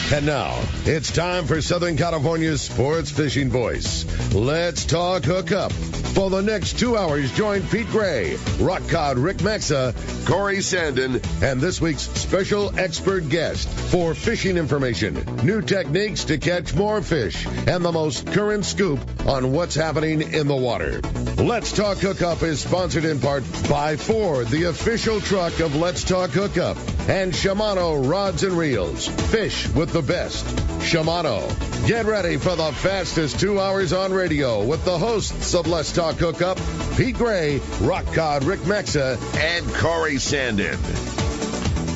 And now, it's time for Southern California's sports fishing voice. Let's talk hookup. For the next 2 hours, join Pete Gray, Rock Cod Rick Maxa, Corey Sandin, and this week's special expert guest for fishing information, new techniques to catch more fish, and the most current scoop on what's happening in the water. Let's Talk Hookup is sponsored in part by Ford, the official truck of Let's Talk Hookup, and Shimano Rods and Reels. Fish with the best. Shimano. Get ready for the fastest 2 hours on radio with the hosts of Let's Talk Hookup, Pete Gray, Rock Cod Rick Maxa, and Corey Sandin.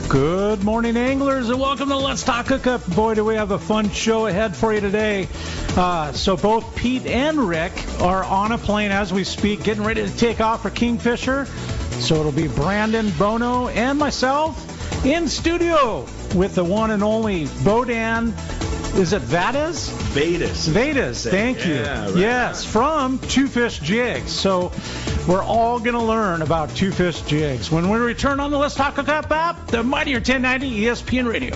Good morning, anglers, and welcome to Let's Talk Hookup. Boy, do we have a fun show ahead for you today. So both Pete and Rick are on a plane as we speak, getting ready to take off for Kingfisher. So it'll be Brandon, Bohno, and myself in studio with the one and only Bohdan. Is it Vadis? Vadis, thank you. Yeah, right. Yes, from Two Fish Jigs. So we're all going to learn about Two Fish Jigs when we return on the Let's Talk Hookup app, the mightier 1090 ESPN Radio.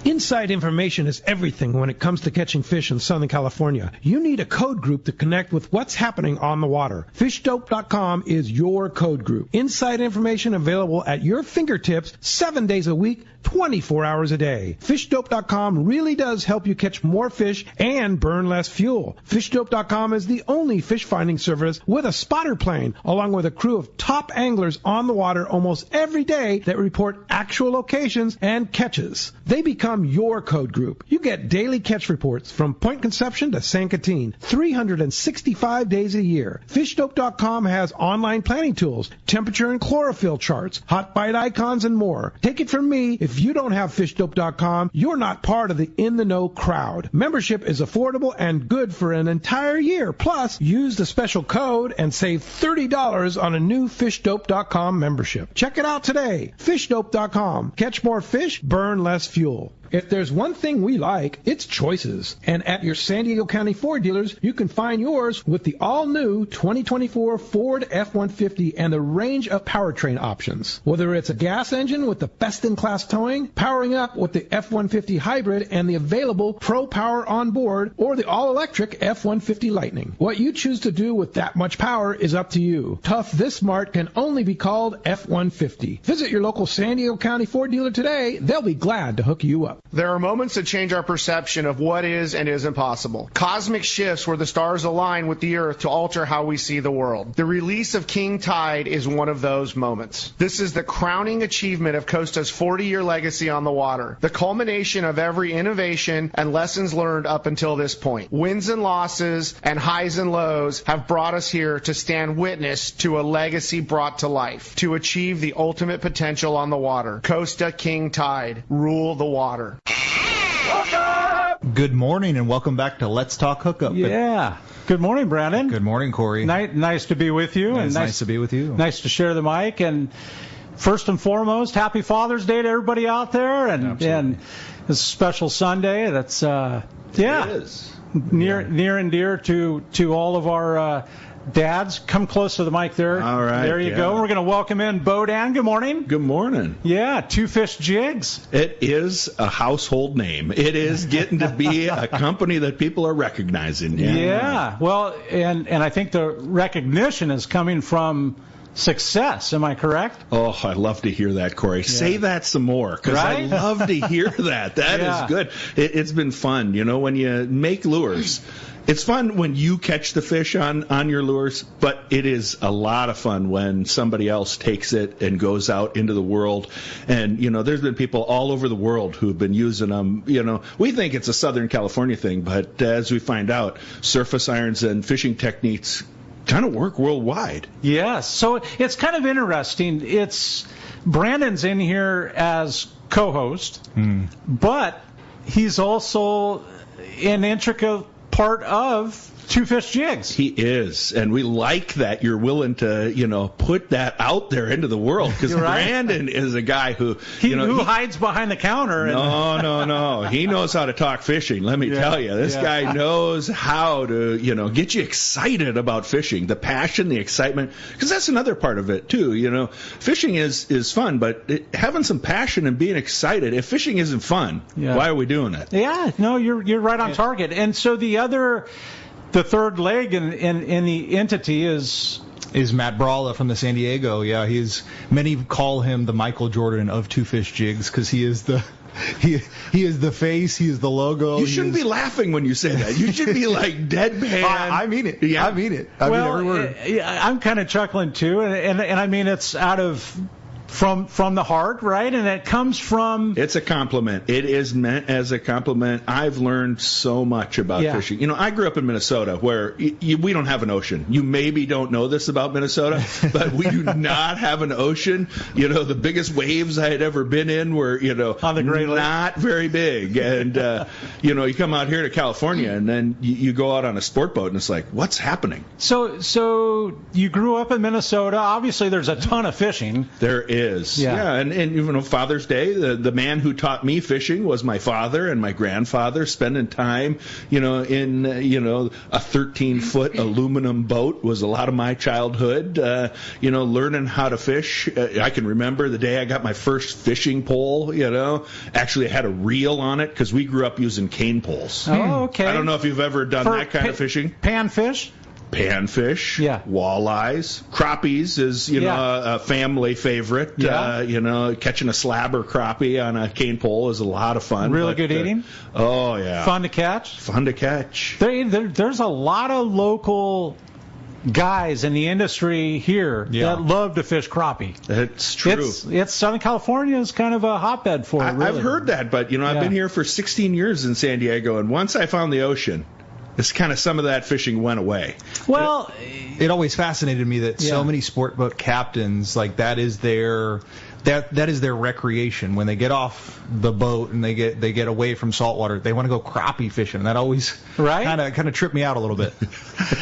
Inside information is everything when it comes to catching fish in Southern California. You need a code group to connect with what's happening on the water. FishDope.com is your code group. Inside information available at your fingertips 7 days a week, 24 hours a day. FishDope.com really does help you catch more fish and burn less fuel. FishDope.com is the only fish finding service with a spotter plane, along with a crew of top anglers on the water almost every day that report actual locations and catches. They become your code group. You get daily catch reports from Point Conception to San Quintin, 365 days a year. FishDope.com has online planning tools, temperature and chlorophyll charts, hot bite icons, and more. Take it from me, if you don't have FishDope.com, you're not part of the in-the-know crowd. Membership is affordable and good for an entire year. Plus, use the special code and save $30 on a new FishDope.com membership. Check it out today. FishDope.com. Catch more fish, burn less fuel. If there's one thing we like, it's choices. And at your San Diego County Ford dealers, you can find yours with the all-new 2024 Ford F-150 and the range of powertrain options. Whether it's a gas engine with the best-in-class towing, powering up with the F-150 hybrid and the available Pro Power on board, or the all-electric F-150 Lightning. What you choose to do with that much power is up to you. Tough this smart can only be called F-150. Visit your local San Diego County Ford dealer today. They'll be glad to hook you up. There are moments that change our perception of what is and isn't possible. Cosmic shifts where the stars align with the earth to alter how we see the world. The release of King Tide is one of those moments. This is the crowning achievement of Costa's 40-year legacy on the water. The culmination of every innovation and lessons learned up until this point. Wins and losses and highs and lows have brought us here to stand witness to a legacy brought to life. To achieve the ultimate potential on the water. Costa King Tide. Rule the water. Good morning and welcome back to Let's Talk Hookup. Yeah. Good morning, Brandon. Good morning, Corey. Nice to be with you. It's nice to be with you. Nice to share the mic. And first and foremost, happy Father's Day to everybody out there. And this special Sunday that's it is. near and dear to all of our dads. Come close to the mic there. All right. There you go. We're going to welcome in Bohdan. Good morning. Good morning. Yeah, Two Fish Jigs. It is a household name. It is getting to be a company that people are recognizing. Yeah. Well, and I think the recognition is coming from success. Am I correct? Oh, I love to hear that, Corey. Yeah. Say that some more, because I love to hear that. That is good. It's been fun. You know, when you make lures, it's fun when you catch the fish on your lures, but it is a lot of fun when somebody else takes it and goes out into the world. And, you know, there's been people all over the world who've been using them. You know, we think it's a Southern California thing, but as we find out, surface irons and fishing techniques kind of work worldwide. Yes. So it's kind of interesting. Brandon's in here as co-host, but he's also an intricate part of Two Fish Jigs. He is, and we like that you're willing to, you know, put that out there into the world, because Brandon is a guy who, who hides behind the counter. No. he knows how to talk fishing. Let me tell you, this guy knows how to, get you excited about fishing. The passion, the excitement, because that's another part of it too. Fishing is fun, but having some passion and being excited. If fishing isn't fun, why are we doing it? Yeah, no, you're right on target. And so the third leg in the entity is Matt Brawla from the San Diego. Yeah, many call him the Michael Jordan of Two Fish Jigs because he is the face, he is the logo. You shouldn't be laughing when you say that. You should be like deadpan. I mean it. Yeah. I mean it. I mean every word. I'm kind of chuckling too, and I mean it's out of from the heart, right? And it comes from... It's a compliment. It is meant as a compliment. I've learned so much about fishing. I grew up in Minnesota where we don't have an ocean. You maybe don't know this about Minnesota, but we do not have an ocean. The biggest waves I had ever been in were, on the Great Lakes. Not very big. And, you come out here to California and then you go out on a sport boat and it's like, what's happening? So you grew up in Minnesota. Obviously, there's a ton of fishing. There is. And Father's Day, the man who taught me fishing was my father and my grandfather. Spending time, in a 13-foot aluminum boat was a lot of my childhood. Learning how to fish. I can remember the day I got my first fishing pole. Actually had a reel on it because we grew up using cane poles. Oh, okay. I don't know if you've ever done that kind of fishing. Panfish. Panfish, walleyes, crappies is a family favorite. Catching a slab or crappie on a cane pole is a lot of fun. Really good eating. Oh yeah, fun to catch. There's a lot of local guys in the industry here that love to fish crappie. It's true. It's Southern California is kind of a hotbed for it. Really. I've heard that, but I've been here for 16 years in San Diego, and once I found the ocean, it's kind of some of that fishing went away. Well, it always fascinated me that so many sport boat captains, that is their recreation. When they get off the boat and they get away from saltwater, they want to go crappie fishing. That always kind of tripped me out a little bit.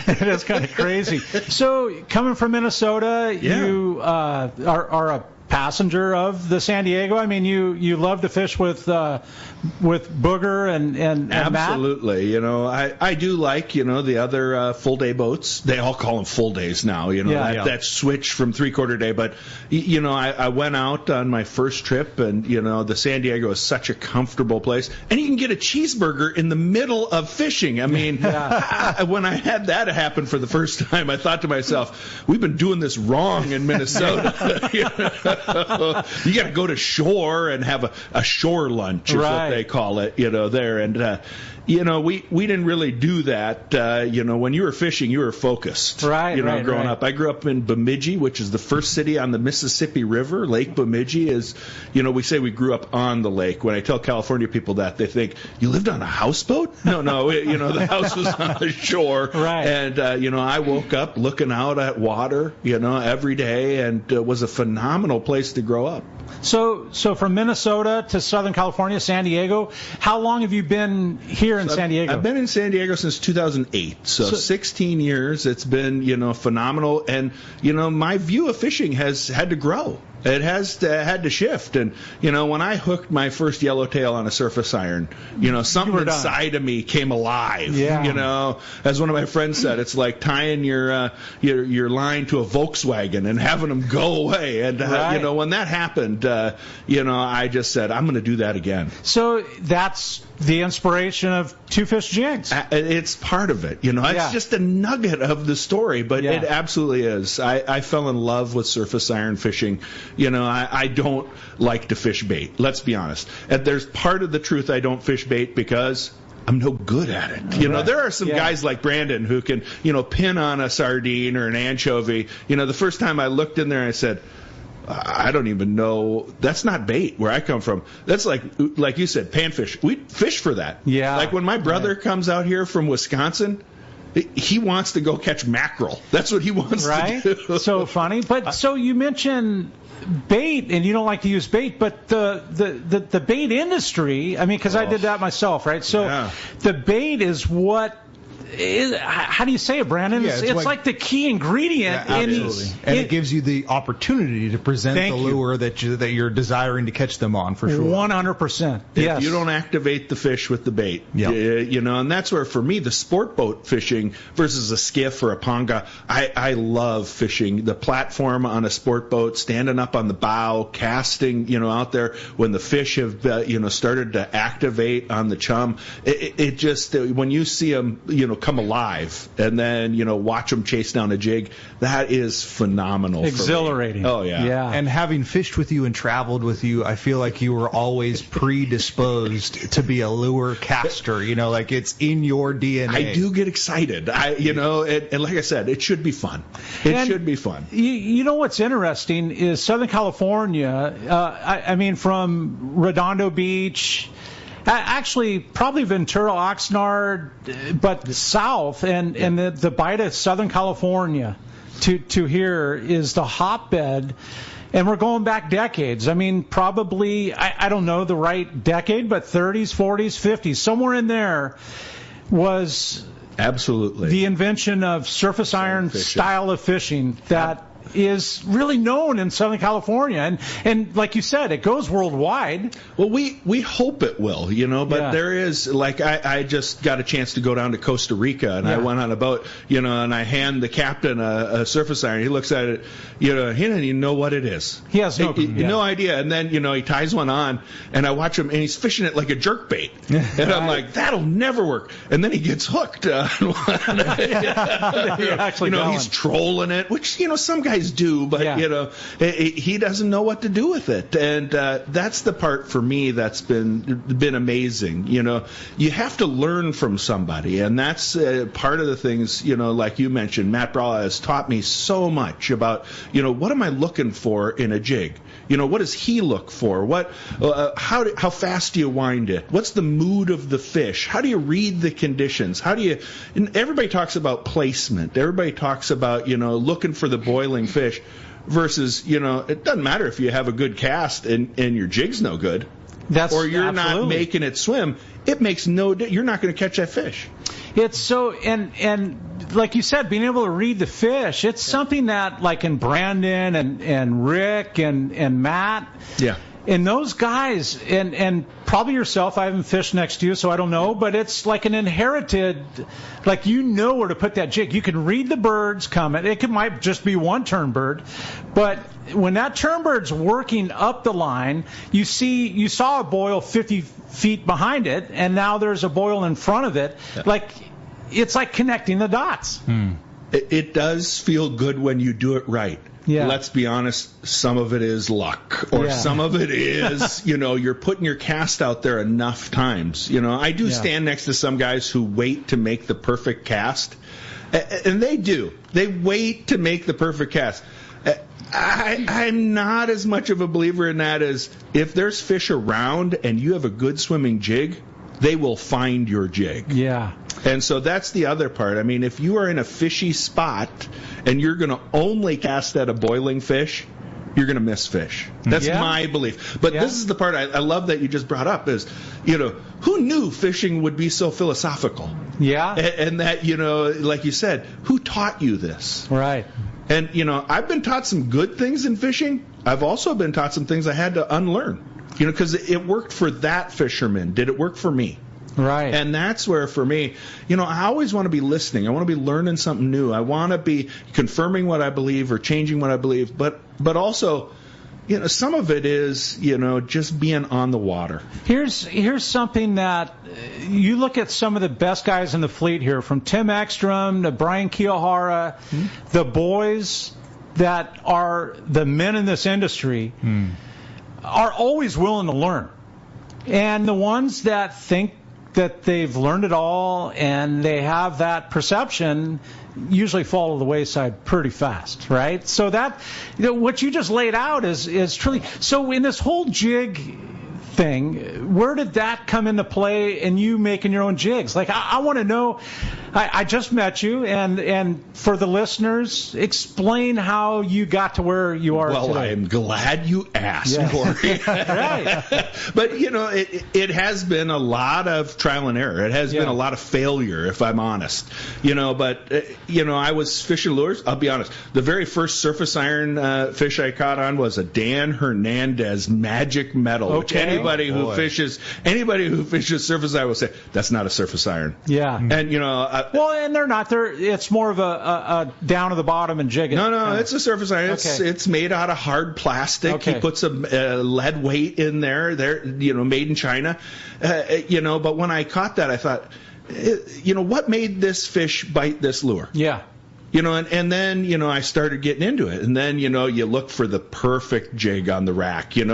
It is kind of crazy. So coming from Minnesota, you are a passenger of the San Diego. I mean, you love to fish with Booger and absolutely. Matt? I do like the other full day boats. They all call them full days now. That switch from 3/4 day. But I went out on my first trip, and the San Diego is such a comfortable place, and you can get a cheeseburger in the middle of fishing. I mean, when I had that happen for the first time, I thought to myself, we've been doing this wrong in Minnesota. You got to go to shore and have a shore lunch, is what they call it, there. And, we didn't really do that. When you were fishing, you were focused. Growing up. I grew up in Bemidji, which is the first city on the Mississippi River. Lake Bemidji is, we say we grew up on the lake. When I tell California people that, they think, you lived on a houseboat? No, the house was on the shore. And, I woke up looking out at water, every day, and it was a phenomenal place to grow up. So from Minnesota to Southern California, San Diego, how long have you been here in San Diego? I've been in San Diego since 2008, so 16 years. It's been, phenomenal, and, my view of fishing has had to grow. It has had to shift. And, when I hooked my first yellowtail on a surface iron, something inside of me came alive. As one of my friends said, it's like tying your line to a Volkswagen and having them go away. And, when that happened, I just said, I'm going to do that again. So that's the inspiration of Two Fish Jigs. It's part of it. It's just a nugget of the story, but it absolutely is. I fell in love with surface iron fishing. I don't like to fish bait. Let's be honest. And there's part of the truth I don't fish bait because I'm no good at it. There are some guys like Brandon who can, pin on a sardine or an anchovy. The first time I looked in there, I said, I don't even know. That's not bait where I come from. That's like you said, panfish. We fish for that. Yeah. Like when my brother comes out here from Wisconsin, he wants to go catch mackerel. That's what he wants to do. So funny. But so you mentioned bait, and you don't like to use bait, but the bait industry, I mean, because I did that myself, right? So the bait is what how do you say it, Brandon? Yeah, it's like the key ingredient. Yeah, absolutely. And it gives you the opportunity to present the lure that you're desiring to catch them on, for sure. 100%. Yes. If you don't activate the fish with the bait, and that's where, for me, the sport boat fishing versus a skiff or a panga, I love fishing the platform on a sport boat, standing up on the bow, casting, out there when the fish have, started to activate on the chum. It just, when you see them, come alive, and then watch them chase down a jig, that is phenomenal. Exhilarating. Oh yeah. And having fished with you and traveled with you, I feel like you were always predisposed to be a lure caster. Like it's in your DNA. I do get excited. And like I said, it should be fun. It should be fun. You know what's interesting is Southern California. I mean, from Redondo Beach. Actually, probably Ventura, Oxnard, but south and the bite of Southern California to here is the hotbed, and we're going back decades. I mean, probably, I don't know the right decade, but 30s, 40s, 50s, somewhere in there was absolutely the invention of surface iron style of fishing that is really known in Southern California, and like you said, it goes worldwide. Well, we hope it will, but there is, like, I just got a chance to go down to Costa Rica, and I went on a boat, and I hand the captain a surface iron. He looks at it, he doesn't even know what it is. He has no idea. And then, he ties one on, and I watch him, and he's fishing it like a jerk bait. And I'm like, that'll never work. And then he gets hooked on one. He's trolling it, which, some guys do, but he doesn't know what to do with it, and that's the part for me that's been amazing. You have to learn from somebody, and that's part of the things. Like you mentioned, Matt Bralla has taught me so much about what am I looking for in a jig. What does he look for? How fast do you wind it? What's the mood of the fish? How do you read the conditions? And everybody talks about placement. Everybody talks about, looking for the boiling fish versus, it doesn't matter if you have a good cast and your jig's no good. Or you're not making it swim. It makes you're not going to catch that fish. It's so, and like you said, being able to read the fish, it's something that, like in Brandon and Rick and Matt, and those guys, and probably yourself, I haven't fished next to you, so I don't know, but it's like an inherited, like where to put that jig. You can read the birds coming. It might just be one turn bird, but when that turn bird's working up the line, you saw a boil 50 feet behind it, and now there's a boil in front of it. It's like connecting the dots. It does feel good when you do it right. Yeah. Let's be honest, some of it is luck, or some of it is, you're putting your cast out there enough times. I do stand next to some guys who wait to make the perfect cast, and they do. They wait to make the perfect cast. I'm not as much of a believer in that as if there's fish around and you have a good swimming jig, they will find your jig. Yeah. And so that's the other part. I mean, if you are in a fishy spot and you're going to only cast at a boiling fish, you're going to miss fish. That's my belief. But this is the part I love that you just brought up is, who knew fishing would be so philosophical? Yeah. And that, like you said, who taught you this? Right. And, I've been taught some good things in fishing. I've also been taught some things I had to unlearn, because it worked for that fisherman. Did it work for me? Right. And that's where, for me, I always want to be listening. I want to be learning something new. I want to be confirming what I believe or changing what I believe. But also, some of it is, just being on the water. Here's something that you look at some of the best guys in the fleet here, from Tim Ekstrom to Brian Kiyohara, the boys that are the men in this industry are always willing to learn. And the ones that think that they've learned it all and they have that perception usually fall to the wayside pretty fast, right? So that, what you just laid out is truly, so in this whole jig thing, where did that come into play in you making your own jigs? Like, I want to know, I just met you, and for the listeners, explain how you got to where you are today. Well, I am glad you asked, Corey. Right. But, it has been a lot of trial and error. It has been a lot of failure, if I'm honest. But I was fishing lures. I'll be honest. The very first surface iron fish I caught on was a Dan Hernandez Magic Metal, which anybody who fishes surface iron will say, that's not a surface iron. Yeah. And, and they're not. It's more of a down to the bottom and jigging. No, it's a surface iron. It's made out of hard plastic. He puts a lead weight in there. They're, made in China. But when I caught that, I thought, what made this fish bite this lure? Yeah. And then, I started getting into it. And then, you look for the perfect jig on the rack, and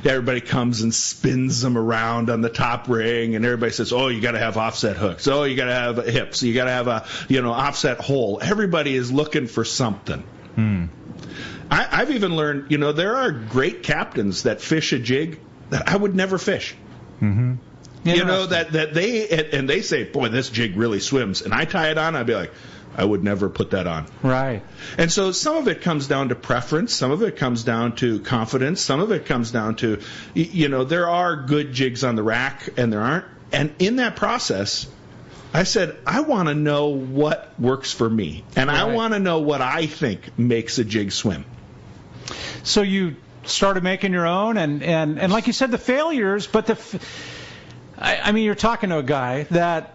everybody comes and spins them around on the top ring, and everybody says, oh, you got to have offset hooks. Oh, you got to have hips. You got to have a, offset hole. Everybody is looking for something. I've even learned, there are great captains that fish a jig that I would never fish. Mm-hmm. That they say, boy, this jig really swims. And I tie it on, I'd be like, I would never put that on. Right. And so some of it comes down to preference. Some of it comes down to confidence. Some of it comes down to, there are good jigs on the rack and there aren't. And in that process, I said, I want to know what works for me. And I want to know what I think makes a jig swim. So you started making your own and like you said, the failures, but you're talking to a guy that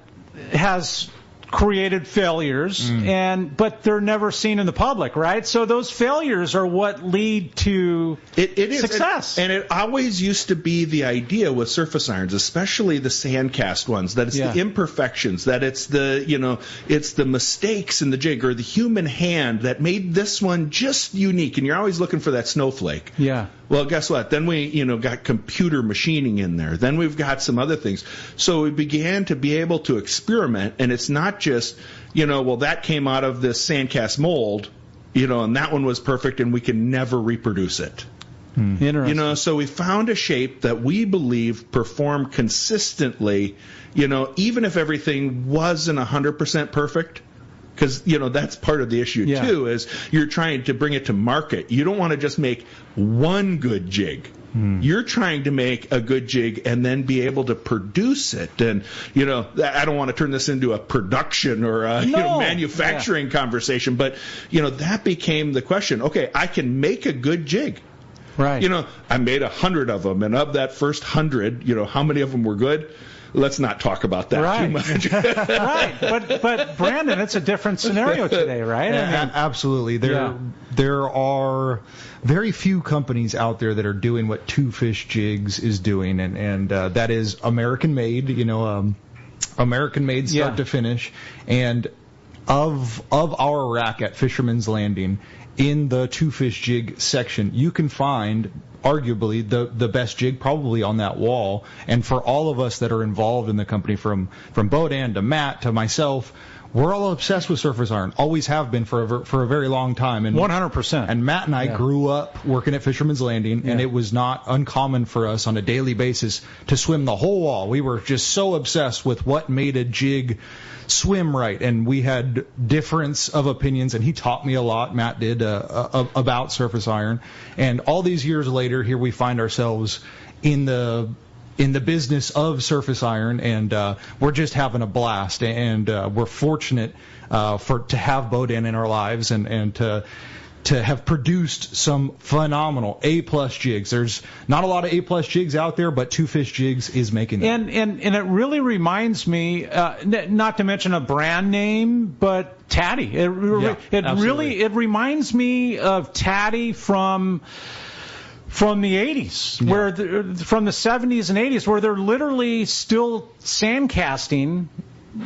has created failures, but they're never seen in the public, right? So those failures are what lead to success. And it always used to be the idea with surface irons, especially the sand cast ones, that it's the imperfections, that it's it's the mistakes in the jig or the human hand that made this one just unique. And you're always looking for that snowflake. Yeah. Well, guess what? Then we, got computer machining in there. Then we've got some other things. So we began to be able to experiment, and it's not just, that came out of this sandcast mold, and that one was perfect, and we can never reproduce it. Interesting. So we found a shape that we believe performed consistently, even if everything wasn't 100% perfect. Because, that's part of the issue, too, is you're trying to bring it to market. You don't want to just make one good jig. You're trying to make a good jig and then be able to produce it. And, I don't want to turn this into a production or a manufacturing conversation, but, that became the question. Okay, I can make a good jig. Right. I made 100 of them, and of that first 100, how many of them were good? Let's not talk about that too much. Right. But Brandon, it's a different scenario today, right? Absolutely. There are very few companies out there that are doing what Two Fish Jigs is doing, and that is American made. American made start to finish, and of our rack at Fisherman's Landing. In the Two Fish Jig section, you can find arguably the best jig probably on that wall. And for all of us that are involved in the company, from Bohdan to Matt to myself, we're all obsessed with surface iron. Always have been for a very long time. And 100%. And Matt and I grew up working at Fisherman's Landing, and it was not uncommon for us on a daily basis to swim the whole wall. We were just so obsessed with what made a jig swim right, and we had difference of opinions, and he taught me a lot, Matt did, about surface iron. And all these years later, here we find ourselves in the business of surface iron, and we're just having a blast, and we're fortunate to have Bohdan in our lives, and to have produced some phenomenal A-plus jigs. There's not a lot of A-plus jigs out there, but Two Fish Jigs is making them. And it really reminds me, not to mention a brand name, but Taddy. It reminds me of Taddy from the 80s, from the 70s and 80s, where they're literally still sand casting.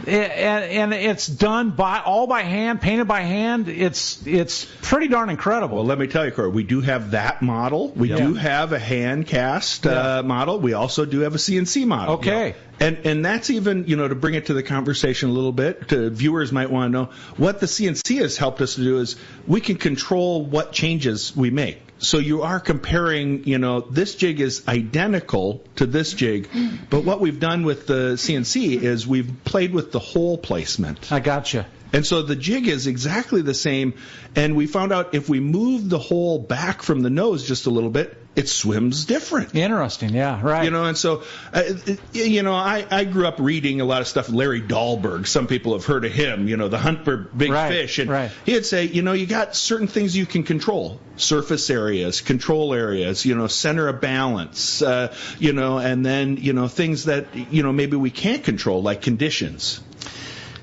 And it's done all by hand, painted by hand. It's pretty darn incredible. Well, let me tell you, Corey, we do have that model. We do have a hand cast model. We also do have a CNC model. Okay. And that's even, to bring it to the conversation a little bit, viewers might want to know, what the CNC has helped us to do is we can control what changes we make. So you are comparing, this jig is identical to this jig, but what we've done with the CNC is we've played with the hole placement. I gotcha. And so the jig is exactly the same, and we found out if we move the hole back from the nose just a little bit, it swims different. Interesting, yeah, right. And so, I grew up reading a lot of stuff. Larry Dahlberg, some people have heard of him, the hunt for big fish. And he'd say, you got certain things you can control. Surface areas, control areas, center of balance, and then, things that, maybe we can't control, like conditions.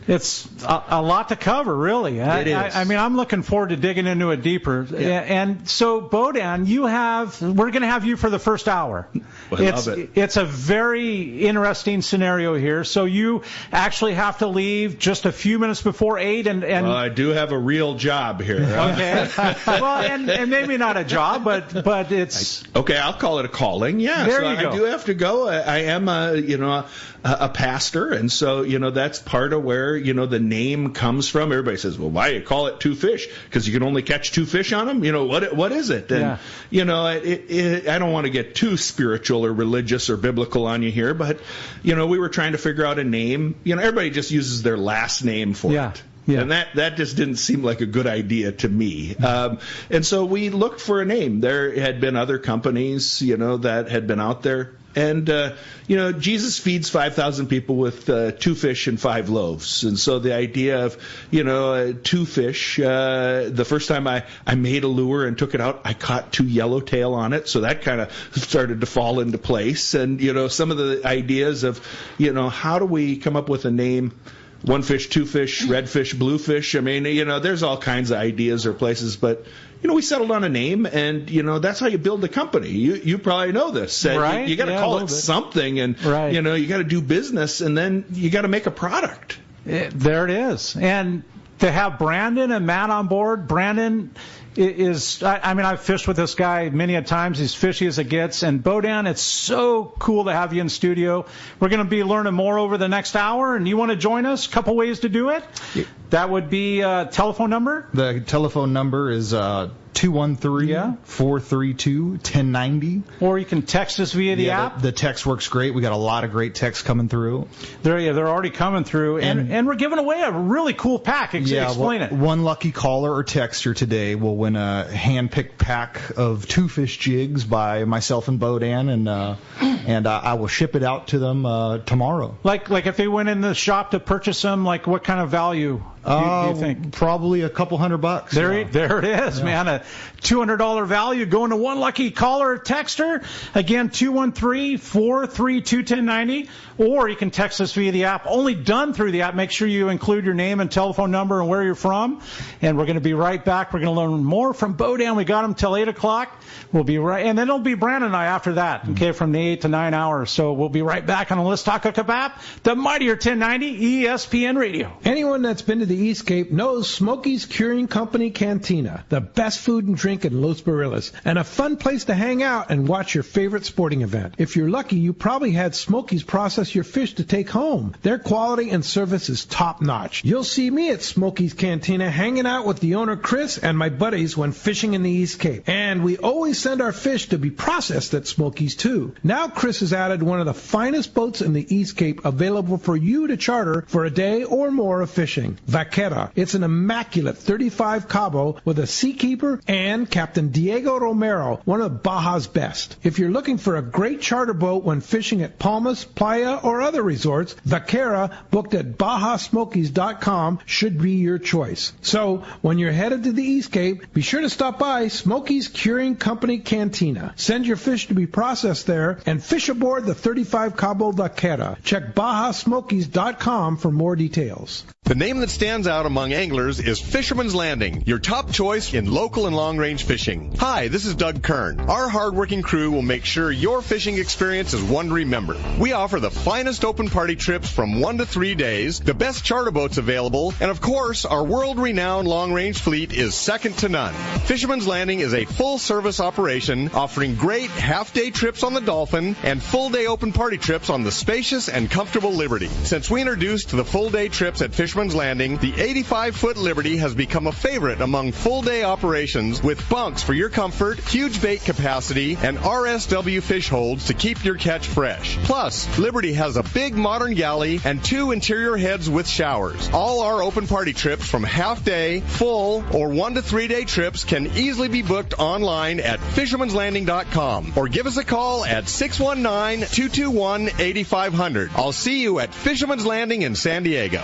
It's a lot to cover, really. It is. I mean, I'm looking forward to digging into it deeper. Yeah. And so, Bohdan, we're going to have you for the first hour. I love it. It's a very interesting scenario here. So you actually have to leave just a few minutes before 8. And well, I do have a real job here. Okay. Well, and maybe not a job, but it's... Okay, I'll call it a calling, yeah. There so you go. I do have to go. I am, a pastor, and so, that's part of where, the name comes from. Everybody says, well, why do you call it two fish? Because you can only catch two fish on them? What is it? And, I don't want to get too spiritual or religious or biblical on you here, but, we were trying to figure out a name. Everybody just uses their last name for it. Yeah. And that just didn't seem like a good idea to me. And so we looked for a name. There had been other companies, that had been out there. And, Jesus feeds 5,000 people with 2 fish and 5 loaves. And so the idea of, 2 fish, the first time I made a lure and took it out, I caught 2 yellowtail on it. So that kind of started to fall into place. And, some of the ideas of, how do we come up with a name? 1 fish, 2 fish, red fish, blue fish. I mean, there's all kinds of ideas or places, but we settled on a name, and that's how you build a company. You probably know this. Right? You got to call it something, and you got to do business, and then you got to make a product. There it is. And to have Brandon and Matt on board, Brandon is, I've fished with this guy many a times. He's fishy as it gets. And Bohdan, it's so cool to have you in studio. We're going to be learning more over the next hour, and you want to join us? A couple ways to do it. That would be telephone number. The telephone number is 213-432-1090. Or you can text us via the app. The text works great. We got a lot of great texts coming through. They're already coming through. And we're giving away a really cool pack. Explain it. One lucky caller or texter today will win a hand-picked pack of 2 fish jigs by myself and Bohdan, and I will ship it out to them tomorrow. Like if they went in the shop to purchase them, like what kind of value do you think? Probably a couple $100. There it is, man. A $200 value going to one lucky caller or texter. Again, 213-432-1090. Or you can text us via the app. Only done through the app. Make sure you include your name and telephone number and where you're from. And we're going to be right back. We're going to learn more from Bohdan. We got him till 8 o'clock. We'll be right, and then it'll be Brandon and I after that, okay, from the 8 to 9 hours. So we'll be right back on the Let's Talk Hookup app, the mightier 1090 ESPN Radio. Anyone that's been to the Eastcape knows Smokey's Curing Company Cantina, the best food and drink in Los Barriles, and a fun place to hang out and watch your favorite sporting event. If you're lucky, you probably had Smokey's process your fish to take home. Their quality and service is top notch. You'll see me at Smokey's Cantina hanging out with the owner Chris and my buddies when fishing in the Eastcape. And we always send our fish to be processed at Smokey's too. Now Chris has added one of the finest boats in the Eastcape available for you to charter for a day or more of fishing. Vaquera. It's an immaculate 35 Cabo with a Seakeeper and Captain Diego Romero, one of Baja's best. If you're looking for a great charter boat when fishing at Palmas, Playa, or other resorts, Vaquera, booked at BajaSmokies.com, should be your choice. So, when you're headed to the Eastcape, be sure to stop by Smokey's Curing Company Cantina. Send your fish to be processed there and fish aboard the 35 Cabo Vaquera. Check BajaSmokies.com for more details. The name that stands out among anglers is Fisherman's Landing, your top choice in local and long-range fishing. Hi, this is Doug Kern. Our hard-working crew will make sure your fishing experience is one to remember. We offer the finest open party trips from 1 to 3 days, the best charter boats available, and of course, our world-renowned long-range fleet is second to none. Fisherman's Landing is a full-service operation offering great half-day trips on the Dolphin and full-day open party trips on the spacious and comfortable Liberty. Since we introduced the full-day trips at Fisherman's Fisherman's Landing, the 85-foot Liberty has become a favorite among full-day operations with bunks for your comfort, huge bait capacity, and RSW fish holds to keep your catch fresh. Plus, Liberty has a big modern galley and 2 interior heads with showers. All our open party trips from half-day, full, or 1 to 3 day trips can easily be booked online at fishermanslanding.com or give us a call at 619-221-8500. I'll see you at Fisherman's Landing in San Diego.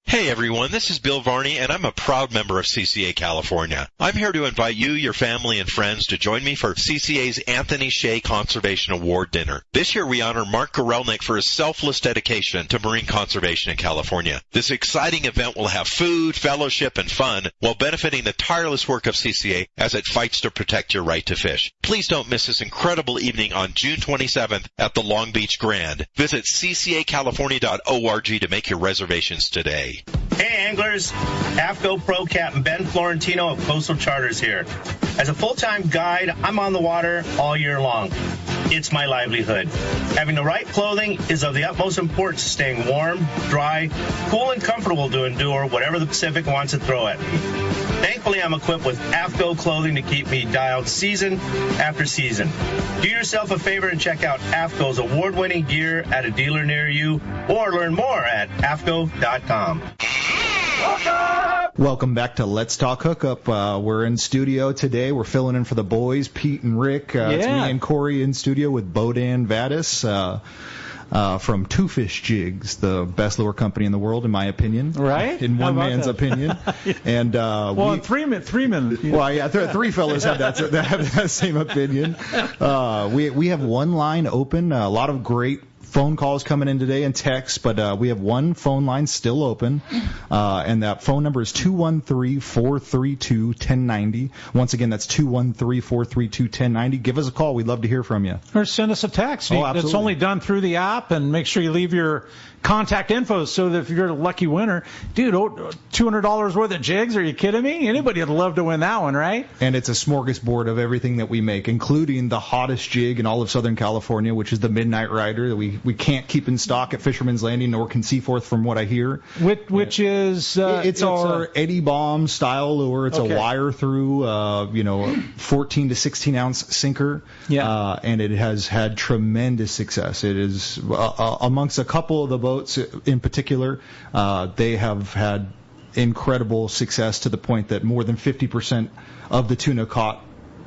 Hey everyone, this is Bill Varney, and I'm a proud member of CCA California. I'm here to invite you, your family, and friends to join me for CCA's Anthony Shea Conservation Award Dinner. This year we honor Mark Gorelnik for his selfless dedication to marine conservation in California. This exciting event will have food, fellowship, and fun while benefiting the tireless work of CCA as it fights to protect your right to fish. Please don't miss this incredible evening on June 27th at the Long Beach Grand. Visit ccacalifornia.org to make your reservations today. Hey anglers, AFCO Pro Captain Ben Florentino of Coastal Charters here. As a full-time guide, I'm on the water all year long. It's my livelihood. Having the right clothing is of the utmost importance to staying warm, dry, cool, and comfortable to endure whatever the Pacific wants to throw at me. Thankfully, I'm equipped with AFCO clothing to keep me dialed season after season. Do yourself a favor and check out AFCO's award-winning gear at a dealer near you, or learn more at AFCO.com. Welcome back to Let's Talk Hookup. We're in studio today. We're filling in for the boys, Pete and Rick. It's me and Corey in studio with Bohdan Vadis from Two Fish Jigs, the best lure company in the world, in my opinion. Right? In one man's opinion. And three men. Well, yeah, three fellas have that same opinion. We have one line open. A lot of great phone calls coming in today and texts, but we have one phone line still open, and that phone number is 213-432-1090. Once again, that's 213-432-1090. Give us a call. We'd love to hear from you. Or send us a text. It's only done through the app, and make sure you leave your contact info so that if you're a lucky winner, dude, $200 worth of jigs? Are you kidding me? Anybody would love to win that one, right? And it's a smorgasbord of everything that we make, including the hottest jig in all of Southern California, which is the Midnight Rider that we can't keep in stock at Fisherman's Landing, nor can Seaforth, from what I hear. Which is it's our Eddie Bomb style lure. It's a wire through 14 to 16 ounce sinker. Yeah. And it has had tremendous success. It is amongst a couple of the boats in particular, they have had incredible success to the point that more than 50% of the tuna caught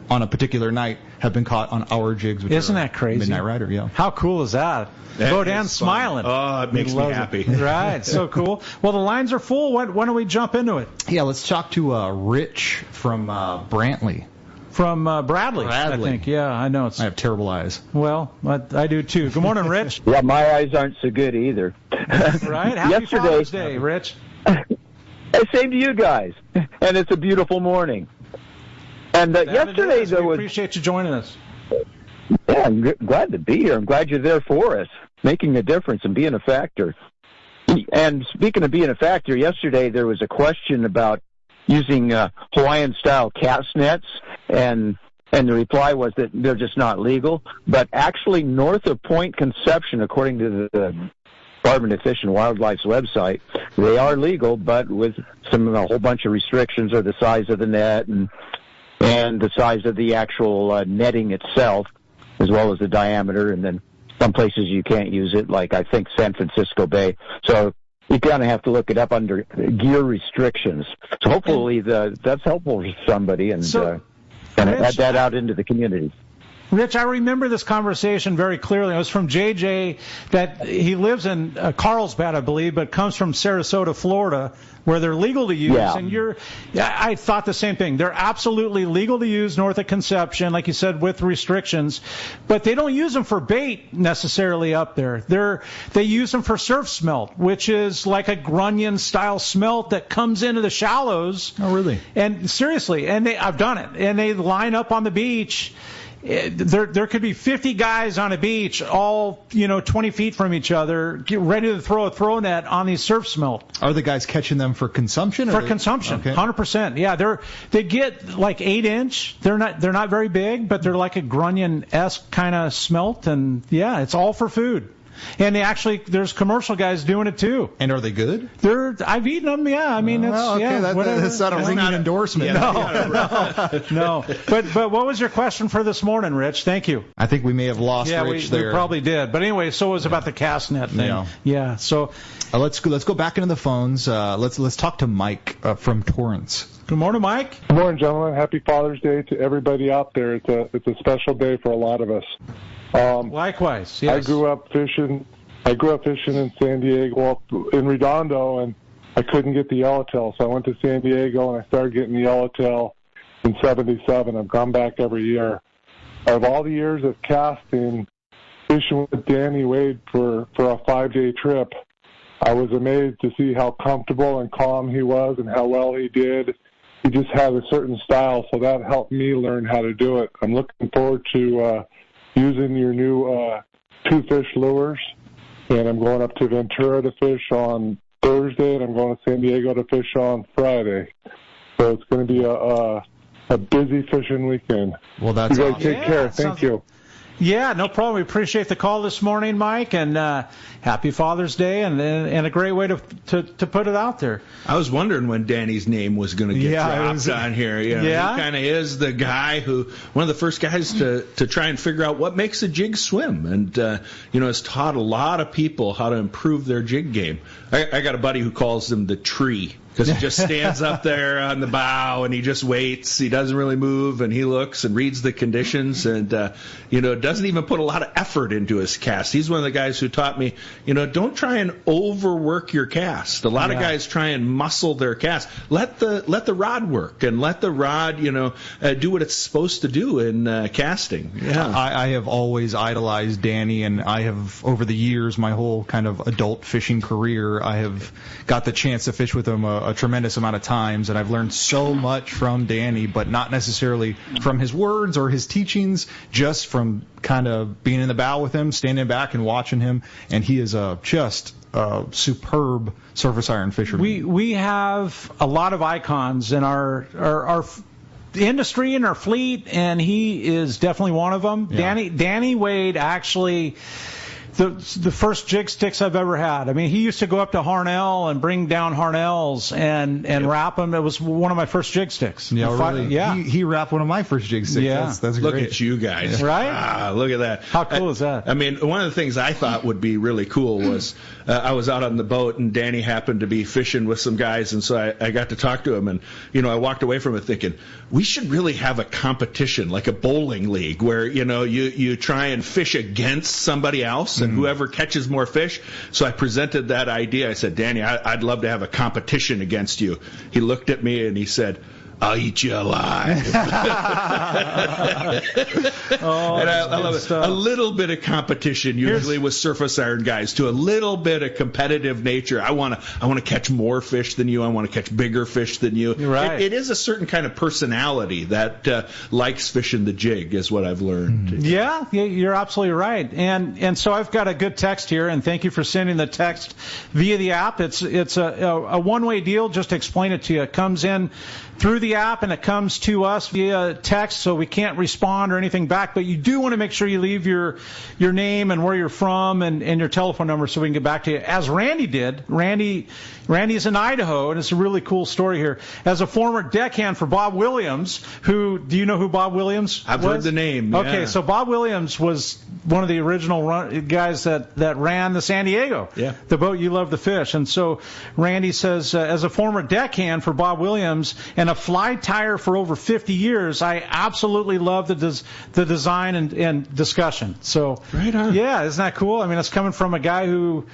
on a particular night have been caught on our jigs. Isn't that crazy? Midnight Rider, yeah. How cool is that? Bohdan's smiling. Oh, it makes me happy. Right, so cool. Well, the lines are full. Why don't we jump into it? Yeah, let's talk to Rich from Brantley. From Bradley, I think. Yeah, I know. I have terrible eyes. Well, I do too. Good morning, Rich. Yeah, my eyes aren't so good either. Right? Happy Father's Day, Rich. Same to you guys. And it's a beautiful morning. And yesterday there was... appreciate you joining us. Yeah, I'm glad to be here. I'm glad you're there for us, making a difference and being a factor. And speaking of being a factor, yesterday there was a question about using Hawaiian-style cast nets, and the reply was that they're just not legal. But actually, north of Point Conception, according to the Department of Fish and Wildlife's website, they are legal, but with a whole bunch of restrictions, or the size of the net and the size of the actual netting itself, as well as the diameter. And then some places you can't use it, like I think San Francisco Bay. So you kind of have to look it up under gear restrictions. So hopefully that's helpful for somebody, and add that out into the community. Rich, I remember this conversation very clearly. It was from JJ, that he lives in Carlsbad, I believe, but comes from Sarasota, Florida, where they're legal to use. Yeah. And I thought the same thing. They're absolutely legal to use north of Conception, like you said, with restrictions. But they don't use them for bait necessarily up there. They use them for surf smelt, which is like a grunion-style smelt that comes into the shallows. Oh, really? And seriously, I've done it. And they line up on the beach. There could be 50 guys on a beach, all 20 feet from each other, get ready to throw a throw net on these surf smelt. Are the guys catching them for consumption? For consumption, okay. 100%. Yeah, they get like 8-inch. They're not very big, but they're like a grunion-esque kind of smelt, and yeah, it's all for food. And there's commercial guys doing it too. And are they good? I've eaten them. Yeah, I mean, that's not a ringing endorsement. No. But what was your question for this morning, Rich? Thank you. I think we may have lost Rich there. We probably did. But anyway, so it was about the cast net thing. Yeah. So let's go back into the phones. Let's talk to Mike from Torrance. Good morning, Mike. Good morning, gentlemen. Happy Father's Day to everybody out there. It's a special day for a lot of us. Likewise. Yes. I grew up fishing in San Diego, in Redondo, and I couldn't get the yellowtail, so I went to San Diego and I started getting the yellowtail in '77. I've gone back every year. Out of all the years of casting, fishing with Danny Wade for a 5-day trip, I was amazed to see how comfortable and calm he was and how well he did. He just had a certain style, so that helped me learn how to do it. I'm looking forward to using your new 2-fish lures, and I'm going up to Ventura to fish on Thursday, and I'm going to San Diego to fish on Friday. So it's going to be a busy fishing weekend. Well, that's you guys awesome. take care. Thank you. Yeah, no problem. We appreciate the call this morning, Mike, and happy Father's Day, and a great way to put it out there. I was wondering when Danny's name was going to get dropped on here. He kind of is the guy one of the first guys to try and figure out what makes a jig swim, and has taught a lot of people how to improve their jig game. I got a buddy who calls him the tree, because he just stands up there on the bow and he just waits. He doesn't really move, and he looks and reads the conditions, and doesn't even put a lot of effort into his cast. He's one of the guys who taught me, don't try and overwork your cast. A lot of guys try and muscle their cast. Let the rod work, and let the rod do what it's supposed to do in casting. Yeah, I have always idolized Danny, and I have, over the years, my whole kind of adult fishing career, I have got the chance to fish with him a tremendous amount of times, and I've learned so much from Danny, but not necessarily from his words or his teachings, just from kind of being in the bow with him, standing back and watching him, and he is just a superb surface iron fisherman. We have a lot of icons in our industry and our fleet, and he is definitely one of them. Yeah. Danny Wade actually... The first jig sticks I've ever had. I mean, he used to go up to Harnell and bring down Harnells and wrap them. It was one of my first jig sticks. Yeah, really. Yeah. He wrapped one of my first jig sticks. Yeah. That's great. Look at you guys. Right? Look at that. How cool is that? I mean, one of the things I thought would be really cool was I was out on the boat, and Danny happened to be fishing with some guys, and so I got to talk to him, and, I walked away from it thinking, we should really have a competition, like a bowling league, where, you try and fish against somebody else, and whoever catches more fish. So I presented that idea. I said, Danny, I'd love to have a competition against you. He looked at me and he said, I'll eat you alive. And I love it. A little bit of competition usually with surface iron guys, to a little bit of competitive nature. I want to catch more fish than you. I want to catch bigger fish than you. Right. It is a certain kind of personality that likes fishing the jig, is what I've learned. Yeah, you're absolutely right. And so I've got a good text here, and thank you for sending the text via the app. It's a one-way deal. Just to explain it to you. It comes in through the app, and it comes to us via text, so we can't respond or anything back, but you do want to make sure you leave your name and where you're from and your telephone number so we can get back to you, as Randy did. Randy's in Idaho, and it's a really cool story here. As a former deckhand for Bob Williams, do you know who Bob Williams was? I've heard the name. Okay, so Bob Williams was one of the original guys that ran the San Diego, the boat you love to fish. And so Randy says, as a former deckhand for Bob Williams and a fly tire for over 50 years, I absolutely love the design and discussion. So, right on. Yeah, isn't that cool? I mean, it's coming from a guy who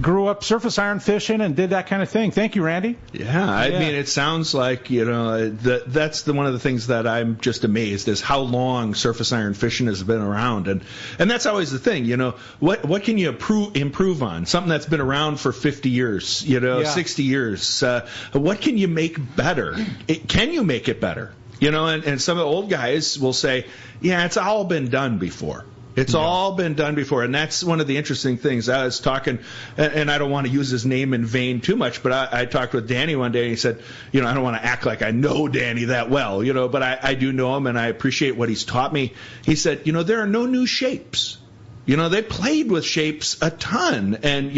grew up surface iron fishing and did that kind of thing. Thank you, Randy. Yeah, I mean, it sounds like, that's one of the things that I'm just amazed is how long surface iron fishing has been around. And that's always the thing, what can you improve on? Something that's been around for 50 years, 60 years. What can you make better? Can you make it better? And some of the old guys will say, yeah, it's all been done before. It's all been done before, and that's one of the interesting things. I was talking, and I don't want to use his name in vain too much, but I talked with Danny one day, and he said, I don't want to act like I know Danny that well, but I do know him, and I appreciate what he's taught me. He said, there are no new shapes. They played with shapes a ton, and,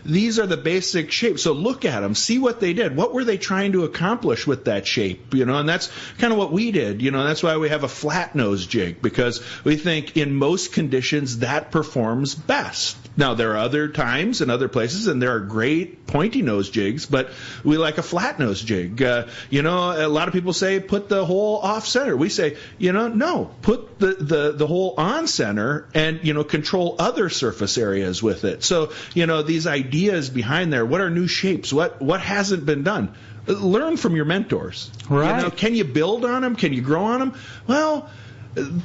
these are the basic shapes. So look at them, see what they did. What were they trying to accomplish with that shape? And that's kind of what we did. That's why we have a flat nose jig, because we think in most conditions that performs best. Now, there are other times and other places, and there are great pointy nose jigs, but we like a flat nose jig. A lot of people say put the hole off center. We say, no, put the hole on center and, control other surface areas with it. So, these ideas behind there, what are new shapes? What hasn't been done? Learn from your mentors. Right. Can you build on them? Can you grow on them? Well,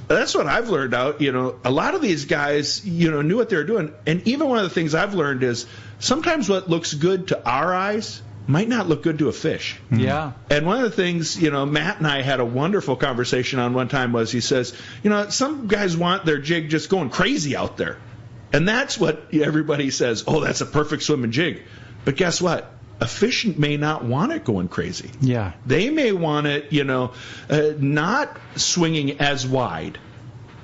that's what I've learned out. A lot of these guys, knew what they were doing. And even one of the things I've learned is sometimes what looks good to our eyes might not look good to a fish. Yeah. And one of the things, Matt and I had a wonderful conversation on one time was he says, some guys want their jig just going crazy out there. And that's what everybody says, oh, that's a perfect swimming jig. But guess what? A fish may not want it going crazy. Yeah. They may want it, not swinging as wide,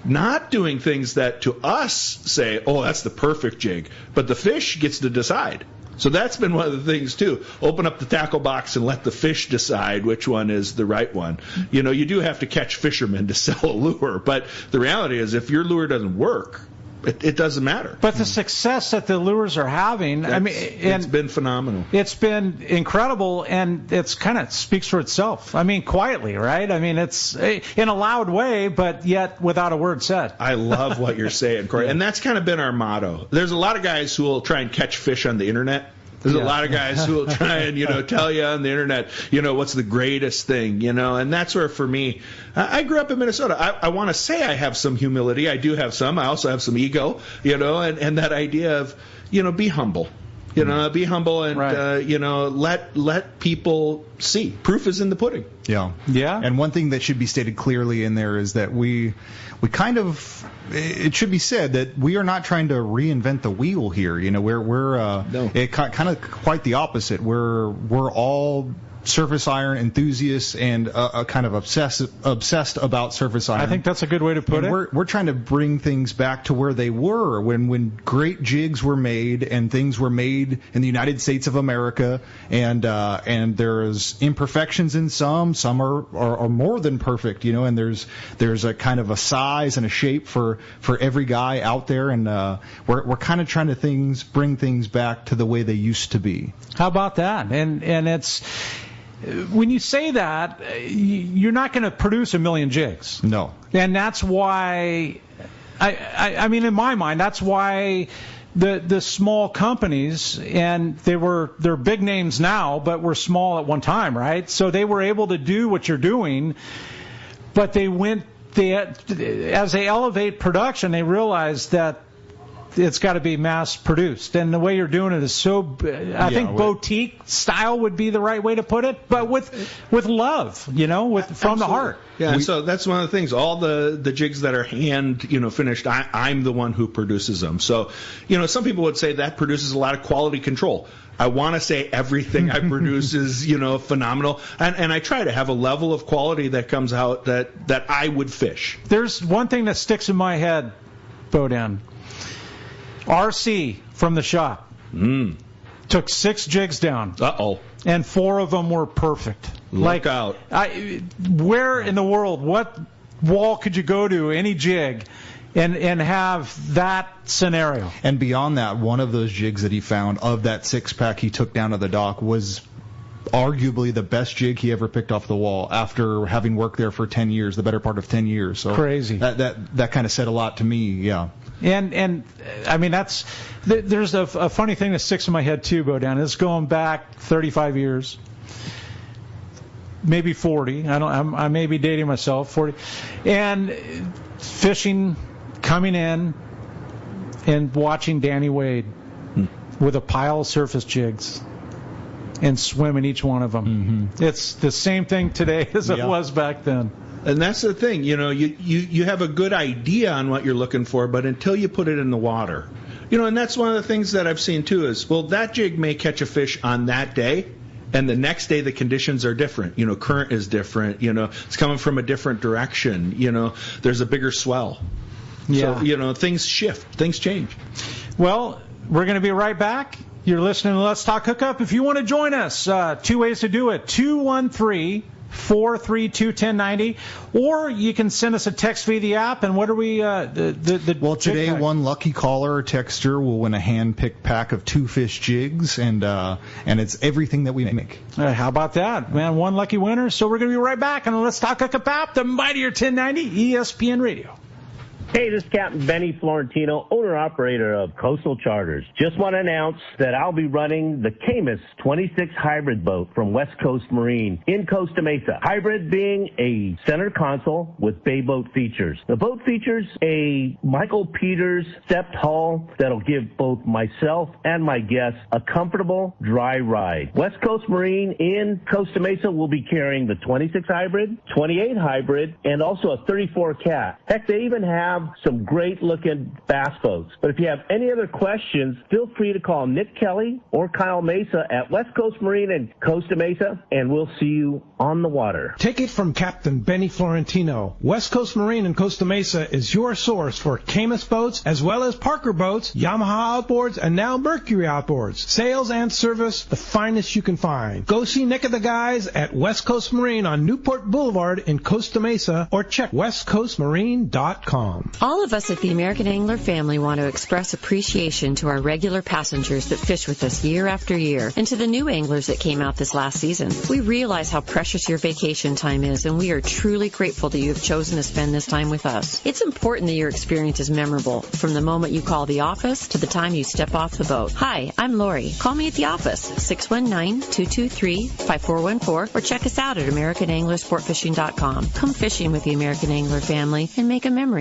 not doing things that to us say, oh, that's the perfect jig. But the fish gets to decide. So that's been one of the things, too. Open up the tackle box and let the fish decide which one is the right one. You do have to catch fishermen to sell a lure. But the reality is if your lure doesn't work, it doesn't matter. But the success that the lures are having, it's been phenomenal. It's been incredible, and it's kind of speaks for itself. Quietly, right? It's in a loud way, but yet without a word said. I love what you're saying, Corey. And that's kind of been our motto. There's a lot of guys who will try and catch fish on the internet. There's a lot of guys who will try and, tell you on the internet, what's the greatest thing, and that's where, for me, I grew up in Minnesota. I want to say I have some humility. I do have some. I also have some ego, and that idea of, be humble. Be humble and, right. Let people see. Proof is in the pudding. Yeah. Yeah. And one thing that should be stated clearly in there is that we kind of, it should be said that we are not trying to reinvent the wheel here. We're kind of quite the opposite. We're all surface iron enthusiasts and kind of obsessed about surface iron. I think that's a good way to put it. We're trying to bring things back to where they were when great jigs were made and things were made in the United States of America, and there's imperfections in some are more than perfect, and there's a kind of a size and a shape for every guy out there, and we're kind of trying to bring things back to the way they used to be. How about that? And it's, when you say that, you're not going to produce a million jigs. No. And that's why, I mean, in my mind, that's why the small companies, and they're big names now, but were small at one time, right? So they were able to do what you're doing, but as they elevate production, they realize that it's got to be mass produced, and the way you're doing it is so. I think boutique style would be the right way to put it, but with love, from the heart. Yeah, so that's one of the things. All the jigs that are hand, finished, I'm the one who produces them. So, some people would say that produces a lot of quality control. I want to say everything I produce is, phenomenal, and I try to have a level of quality that comes out that I would fish. There's one thing that sticks in my head, Bohdan. RC from the shop took 6 jigs down. And 4 of them were perfect. Look out. Where in the world, what wall could you go to, any jig, and have that scenario? And beyond that, one of those jigs that he found of that 6-pack he took down to the dock was arguably the best jig he ever picked off the wall after having worked there for 10 years, the better part of 10 years. So crazy. That kind of said a lot to me, yeah. And I mean, there's a funny thing that sticks in my head too, Bohdan. It's going back 35 years, maybe 40. I may be dating myself, 40. And fishing, coming in, and watching Danny Wade with a pile of surface jigs and swimming each one of them. Mm-hmm. It's the same thing today as it was back then. And that's the thing, you have a good idea on what you're looking for, but until you put it in the water. And that's one of the things that I've seen too is, that jig may catch a fish on that day, and the next day the conditions are different. Current is different, it's coming from a different direction, there's a bigger swell. Yeah. So, things shift. Things change. Well, we're going to be right back. You're listening to Let's Talk Hookup. If you want to join us, 2 ways to do it. 213-432-1090, or you can send us a text via the app. And what are we? Well, today one lucky caller or texter will win a hand-picked pack of 2 fish jigs, and it's everything that we make. How about that, man? One lucky winner. So we're going to be right back on the Let's Talk Hookup app, the mightier 1090 ESPN Radio. Hey, this is Captain Benny Florentino, owner-operator of Coastal Charters. Just want to announce that I'll be running the Camus 26 hybrid boat from West Coast Marine in Costa Mesa. Hybrid being a center console with bay boat features. The boat features a Michael Peters stepped hull that'll give both myself and my guests a comfortable, dry ride. West Coast Marine in Costa Mesa will be carrying the 26 hybrid, 28 hybrid, and also a 34 cat. Heck, they even have some great-looking bass boats. But if you have any other questions, feel free to call Nick Kelly or Kyle Mesa at West Coast Marine in Costa Mesa, and we'll see you on the water. Take it from Captain Benny Florentino. West Coast Marine in Costa Mesa is your source for Camus boats, as well as Parker boats, Yamaha outboards, and now Mercury outboards. Sales and service, the finest you can find. Go see Nick and the guys at West Coast Marine on Newport Boulevard in Costa Mesa, or check westcoastmarine.com. All of us at the American Angler family want to express appreciation to our regular passengers that fish with us year after year, and to the new anglers that came out this last season. We realize how precious your vacation time is, and we are truly grateful that you have chosen to spend this time with us. It's important that your experience is memorable, from the moment you call the office to the time you step off the boat. Hi, I'm Lori. Call me at the office, 619-223-5414, or check us out at AmericanAnglerSportFishing.com. Come fishing with the American Angler family and make a memory.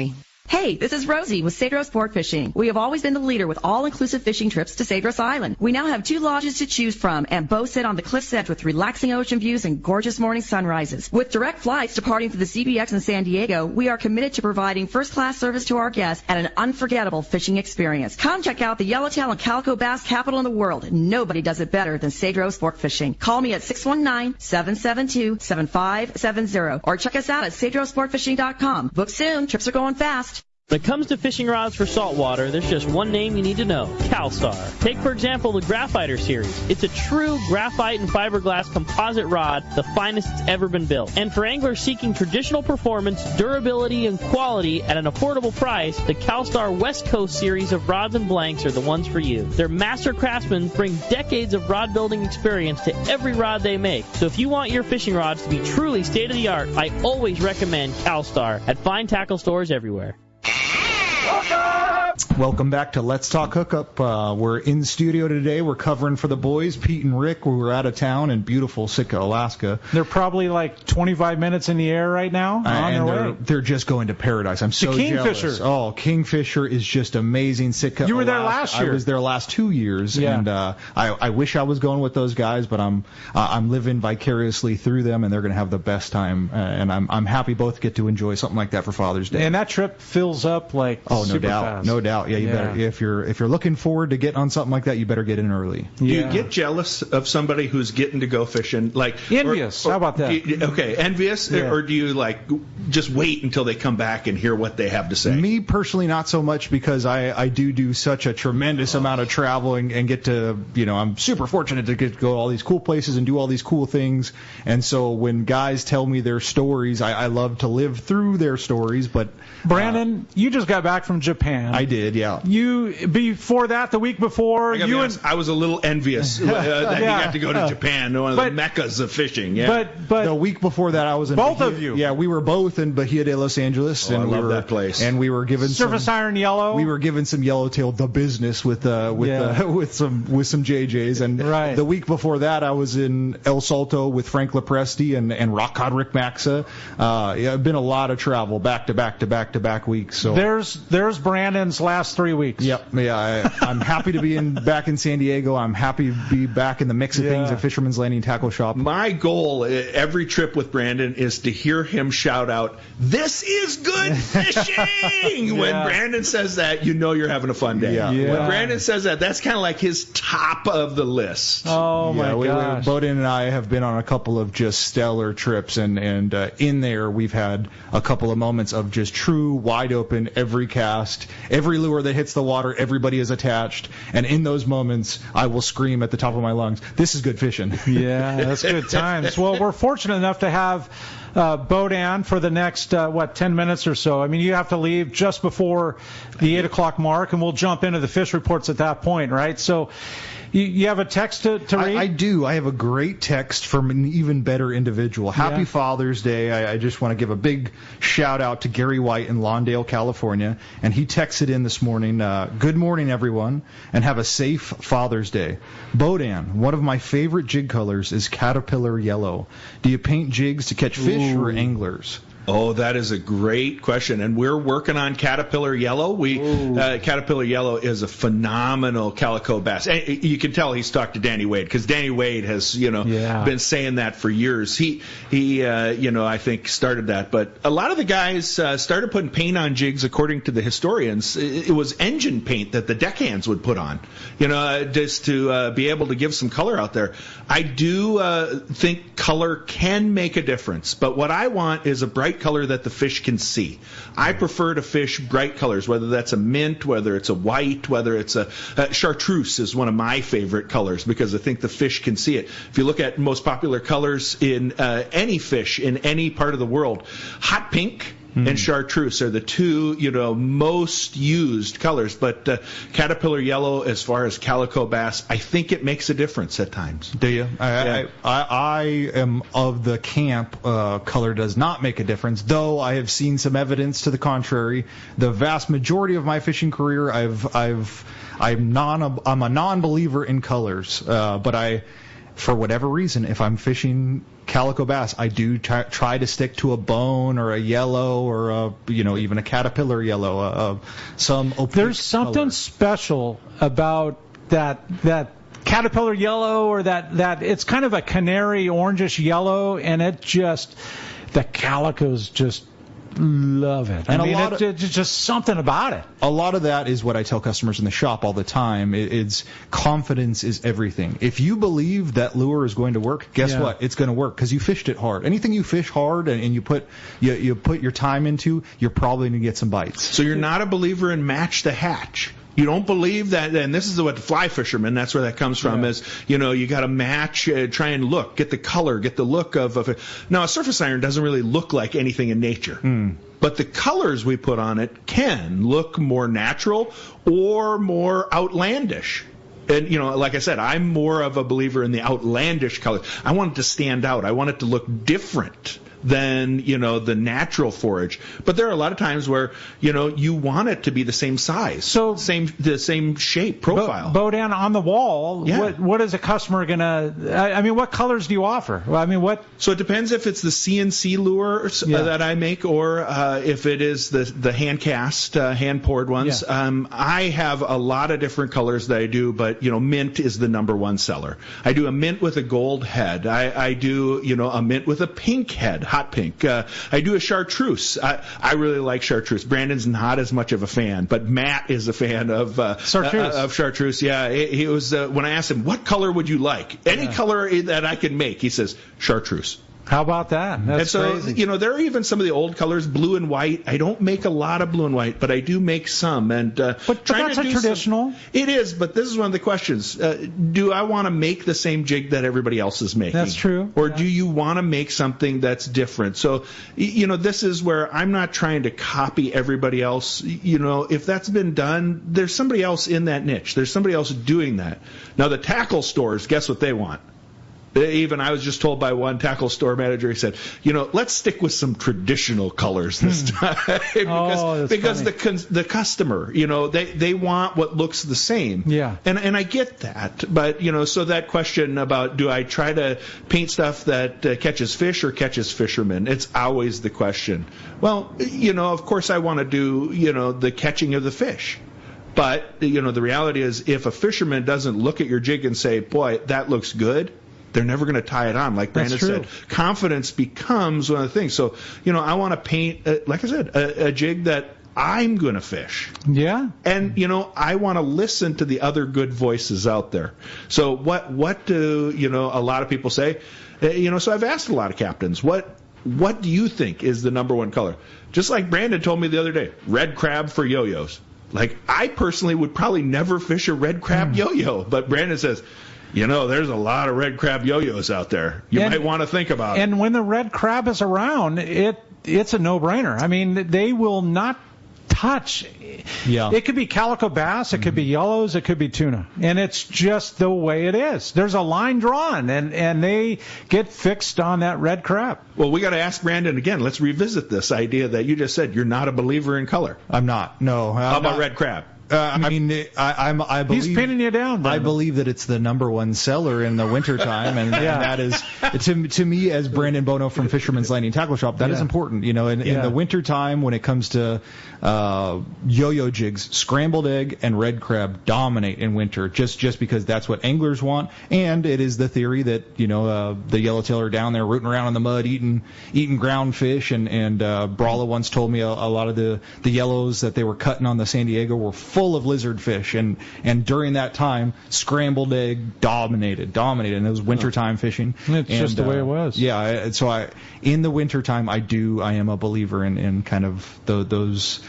Hey, this is Rosie with Cedros Sport Fishing. We have always been the leader with all-inclusive fishing trips to Cedros Island. We now have 2 lodges to choose from, and both sit on the cliff's edge with relaxing ocean views and gorgeous morning sunrises. With direct flights departing to the CBX in San Diego, we are committed to providing first-class service to our guests and an unforgettable fishing experience. Come check out the yellowtail and calico bass capital in the world. Nobody does it better than Cedros Sport Fishing. Call me at 619-772-7570, or check us out at CedrosSportFishing.com. Book soon. Trips are going fast. When it comes to fishing rods for saltwater, there's just one name you need to know, CalStar. Take, for example, the Graphiter series. It's a true graphite and fiberglass composite rod, the finest it's ever been built. And for anglers seeking traditional performance, durability, and quality at an affordable price, the CalStar West Coast series of rods and blanks are the ones for you. Their master craftsmen bring decades of rod building experience to every rod they make. So if you want your fishing rods to be truly state-of-the-art, I always recommend CalStar at fine tackle stores everywhere. Welcome back to Let's Talk Hookup. We're in studio today. We're covering for the boys, Pete and Rick. We were out of town in beautiful Sitka, Alaska. They're probably like 25 minutes in the air right now. They're just going to paradise. I'm so Kingfisher. jealous. Oh, Kingfisher is just amazing. Sitka. You were there Alaska. last year. I was there last 2 years, yeah. And I wish I was going with those guys, but I'm living vicariously through them, and they're going to have the best time. And I'm happy both get to enjoy something like that for Father's Day. And that trip fills up like super fast. No doubt. Yeah, you better. If you're looking forward to getting on something like that, you better get in early. Do you get jealous of somebody who's getting to go fishing? Like envious. How about that? Envious, or do you like just wait until they come back and hear what they have to say? Me personally, not so much, because I do such a tremendous amount of traveling and get to, I'm super fortunate to get to go to all these cool places and do all these cool things. And so when guys tell me their stories, I love to live through their stories. But Brandon, you just got back from Japan. I did, yeah. Before that, the week before, I was a little envious that he got to go to Japan, one of the meccas of fishing. Yeah. But the week before that, I was in both of you. Yeah, we were both in Bahia de Los Angeles, and I love that place. And we were given surface iron yellow. We were given some yellowtail the business with some JJs, and the week before that, I was in El Salto with Frank Lepresti and rock cod Rick Maxa. It's been a lot of travel back to back weeks. So there's Brandon's last last 3 weeks. Yep. Yeah, I'm happy to be back in San Diego. I'm happy to be back in the mix of things at Fisherman's Landing Tackle Shop. My goal every trip with Brandon is to hear him shout out, "This is good fishing!" When Brandon says that, you know you're having a fun day. Yeah. When Brandon says that, that's kind of like his top of the list. Oh, my gosh. Bohdan and I have been on a couple of just stellar trips, and in there we've had a couple of moments of just true wide open, every cast, every lure that hits the water, everybody is attached, and in those moments I will scream at the top of my lungs, "This is good fishing." Yeah, that's good times. Well, we're fortunate enough to have Bohdan for the next 10 minutes or so. I mean, you have to leave just before the 8 o'clock mark, and we'll jump into the fish reports at that point, right? So you have a text to read? I do. I have a great text from an even better individual. Happy Father's Day. I just want to give a big shout out to Gary White in Lawndale, California. And he texted in this morning, "Good morning, everyone, and have a safe Father's Day. Bohdan, one of my favorite jig colors is caterpillar yellow. Do you paint jigs to catch fish or anglers?" Oh, that is a great question, and we're working on Caterpillar Yellow. Caterpillar Yellow is a phenomenal calico bass. And you can tell he's talked to Danny Wade, because Danny Wade has, been saying that for years. He I think started that, but a lot of the guys started putting paint on jigs. According to the historians, it was engine paint that the deckhands would put on, just to be able to give some color out there. I do think color can make a difference, but what I want is a bright color that the fish can see. I prefer to fish bright colors, whether that's a mint, whether it's a white, whether it's a chartreuse is one of my favorite colors, because I think the fish can see it. If you look at most popular colors in any fish in any part of the world, hot pink and chartreuse are the two, most used colors. But caterpillar yellow, as far as calico bass, I think it makes a difference at times. Do you? I am of the camp, color does not make a difference, though I have seen some evidence to the contrary. The vast majority of my fishing career, I'm a non-believer in colors, but for whatever reason, if I'm fishing calico bass, I do try to stick to a bone or a yellow or even a caterpillar yellow, some opaque There's something color. Special about that caterpillar yellow, or that it's kind of a canary orangish yellow, and the calicos just love it. And it's just something about it. A lot of that is what I tell customers in the shop all the time. It's confidence is everything. If you believe that lure is going to work, guess what? It's going to work, because you fished it hard. Anything you fish hard and you put your time into, you're probably going to get some bites. So you're not a believer in match the hatch. You don't believe that, and this is what the fly fisherman, that's where that comes from, is, you got to match, try and get the color, get the look of it. Now, a surface iron doesn't really look like anything in nature. But the colors we put on it can look more natural or more outlandish. And, like I said, I'm more of a believer in the outlandish color. I want it to stand out. I want it to look different than, the natural forage. But there are a lot of times where, you want it to be the same size, the same shape, profile. Bohdan, on the wall, what is a customer going to, what colors do you offer? So it depends if it's the CNC lure that I make, or if it is the hand cast, hand poured ones. I have a lot of different colors that I do, but, mint is the number one seller. I do a mint with a gold head. I do, a mint with a pink head, hot pink. I do a chartreuse. I really like chartreuse. Brandon's not as much of a fan, but Matt is a fan of chartreuse. Yeah, he was. When I asked him, what color would you like? Any color that I can make, he says chartreuse. How about that? That's crazy. There are even some of the old colors, blue and white. I don't make a lot of blue and white, but I do make some. And but that's a traditional. It is, but this is one of the questions. Do I want to make the same jig that everybody else is making? That's true. Or do you want to make something that's different? So, this is where I'm not trying to copy everybody else. If that's been done, there's somebody else in that niche. There's somebody else doing that. Now, the tackle stores, guess what they want? Even I was just told by one tackle store manager, he said, let's stick with some traditional colors this time. because the customer, they want what looks the same. Yeah. And I get that. But, so that question about, do I try to paint stuff that catches fish or catches fishermen? It's always the question. Well, of course I want to do, the catching of the fish. But, the reality is if a fisherman doesn't look at your jig and say, boy, that looks good, they're never going to tie it on. Like Brandon said, confidence becomes one of the things. So, I want to paint, like I said, a jig that I'm going to fish. Yeah. And, I want to listen to the other good voices out there. So what do, a lot of people say? So I've asked a lot of captains, what do you think is the number one color? Just like Brandon told me the other day, red crab for yo-yos. Like, I personally would probably never fish a red crab yo-yo, but Brandon says, there's a lot of red crab yo-yos out there. You might want to think about it. And when the red crab is around, it's a no-brainer. I mean, they will not touch. Yeah. It could be calico bass, it could be yellows, it could be tuna. And it's just the way it is. There's a line drawn, and they get fixed on that red crab. Well, we got to ask Brandon again. Let's revisit this idea that you just said you're not a believer in color. I'm not. No. How about red crab? I believe he's pinning you down. I believe that it's the number one seller in the wintertime, and that is to me, as Brandon Buono from Fisherman's Landing Tackle Shop, that is important. In the wintertime, when it comes to yo-yo jigs, scrambled egg and red crab dominate in winter, just because that's what anglers want, and it is the theory that the yellowtail are down there rooting around in the mud, eating ground fish, and Brawla once told me a lot of the yellows that they were cutting on the San Diego were full of lizard fish, and during that time, scrambled egg dominated, and it was wintertime fishing. It's just the way it was. Yeah, so in the wintertime, I am a believer in kind of those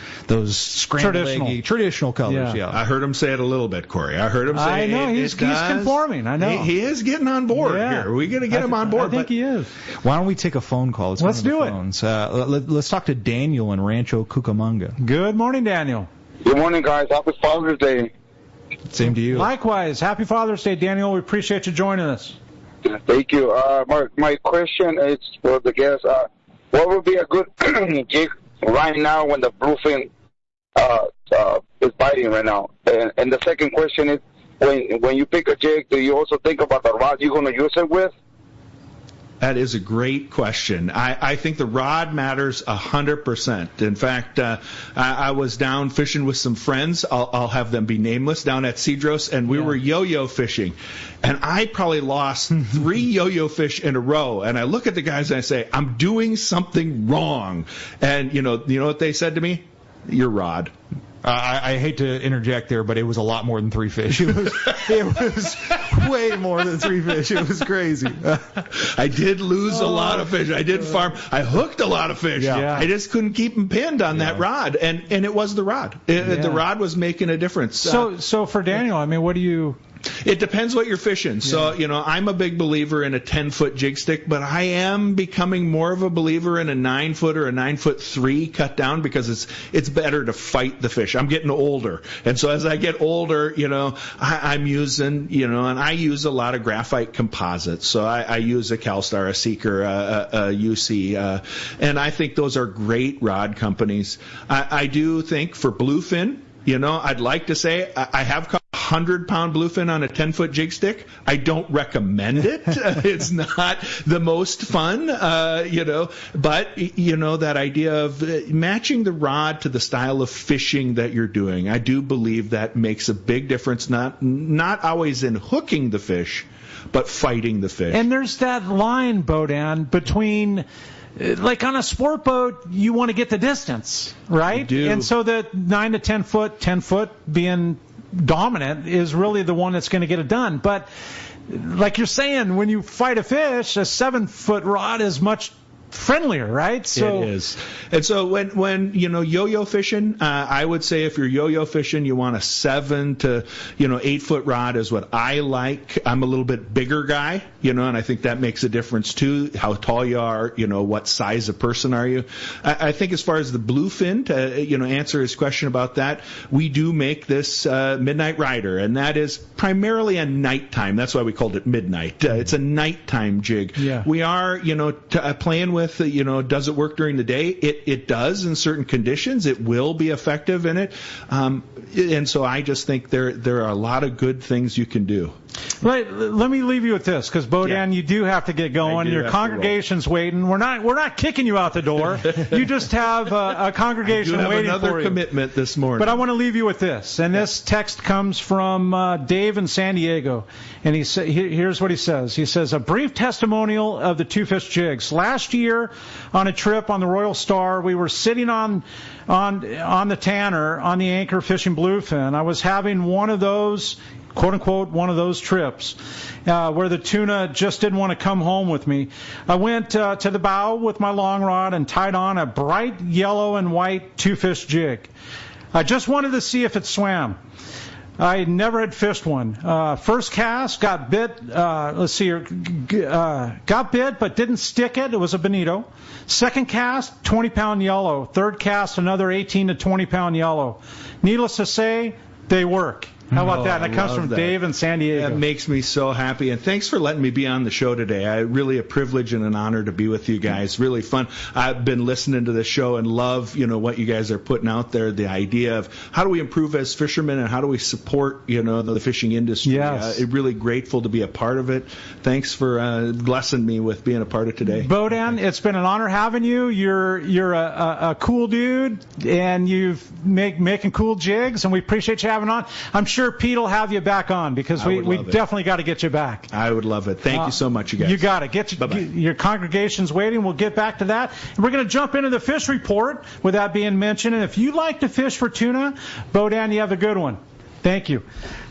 scrambled traditional colors. Yeah. I heard him say it a little bit, Corey. I heard him say I know, he's conforming. I know. He is getting on board here. We're going to get him on board. I think he is. Why don't we take a phone call? Let's do it. Let's talk to Daniel in Rancho Cucamonga. Good morning, Daniel. Good morning, guys. Happy Father's Day. Same to you. Likewise. Happy Father's Day, Daniel. We appreciate you joining us. Thank you. My question is for the guests. What would be a good jig right now when the bluefin is biting right now? And the second question is, when you pick a jig, do you also think about the rod you're going to use it with? That is a great question. I think the rod matters 100%. In fact, I was down fishing with some friends. I'll have them be nameless down at Cedros, and we were yo-yo fishing. And I probably lost 3 yo-yo fish in a row. And I look at the guys and I say, I'm doing something wrong. And you know what they said to me? Your rod. I hate to interject there, but it was a lot more than 3 fish. It was way more than 3 fish. It was crazy. I did lose a lot of fish. I did farm. I hooked a lot of fish. Yeah. I just couldn't keep them pinned on that rod, and it was the rod. The rod was making a difference. So for Daniel, I mean, what do you? It depends what you're fishing. So, I'm a big believer in a 10-foot jig stick, but I am becoming more of a believer in a 9-foot or a 9'3" cut down because it's better to fight the fish. I'm getting older. And so as I get older, I'm using, and I use a lot of graphite composites. So I use a CalStar, a Seeker, a UC, and I think those are great rod companies. I do think for bluefin, I'd like to say I have caught 100-pound bluefin on a 10-foot jig stick. I don't recommend it. It's not the most fun, but, that idea of matching the rod to the style of fishing that you're doing, I do believe that makes a big difference, not always in hooking the fish, but fighting the fish. And there's that line, Bohdan, between... Like on a sport boat, you want to get the distance, right? You do. And so the 9 to 10 foot being dominant is really the one that's going to get it done. But like you're saying, when you fight a fish, a 7-foot rod is much friendlier, right? So it is. And so when yo-yo fishing, I would say if you're yo-yo fishing, you want a 7 to 8-foot rod is what I like. I'm a little bit bigger guy, and I think that makes a difference too. How tall you are, what size of person are you? I think as far as the bluefin, to answer his question about that, we do make this Midnight Rider, and that is primarily a nighttime. That's why we called it midnight. It's a nighttime jig. Yeah. We are playing with, does it work during the day? It does in certain conditions. It will be effective in it. And so I just think there are a lot of good things you can do. Let me leave you with this, because Bohdan, you do have to get going. Your congregation's waiting. We're not kicking you out the door. You just have a congregation waiting for you. Another commitment this morning. But I want to leave you with this, and this text comes from Dave in San Diego, and here's what he says. He says, a brief testimonial of the two-fish jigs. Last year, on a trip on the Royal Star, we were sitting on the Tanner on the anchor fishing bluefin. I was having one of those, quote unquote, one of those trips where the tuna just didn't want to come home with me. I went to the bow with my long rod and tied on a bright yellow and white two-fish jig. I just wanted to see if it swam. I never had fished one. First cast, got bit. Got bit, but didn't stick it. It was a bonito. Second cast, 20-pound yellow. Third cast, another 18 to 20-pound yellow. Needless to say, they work. How about that? That comes from Dave in San Diego. That makes me so happy. And thanks for letting me be on the show today. Really a privilege and an honor to be with you guys. Really fun. I've been listening to the show and love, what you guys are putting out there, the idea of how do we improve as fishermen and how do we support, the fishing industry. Yes. Really grateful to be a part of it. Thanks for blessing me with being a part of today. Bohdan, it's been an honor having you. You're a cool dude, and you've making cool jigs, and we appreciate you having on. I'm sure Pete will have you back on, because we definitely got to get you back. I would love it. Thank you so much, you guys. You got it. Your congregation's waiting. We'll get back to that. And we're going to jump into the fish report with that being mentioned. And if you like to fish for tuna, Bohdan, you have a good one. Thank you.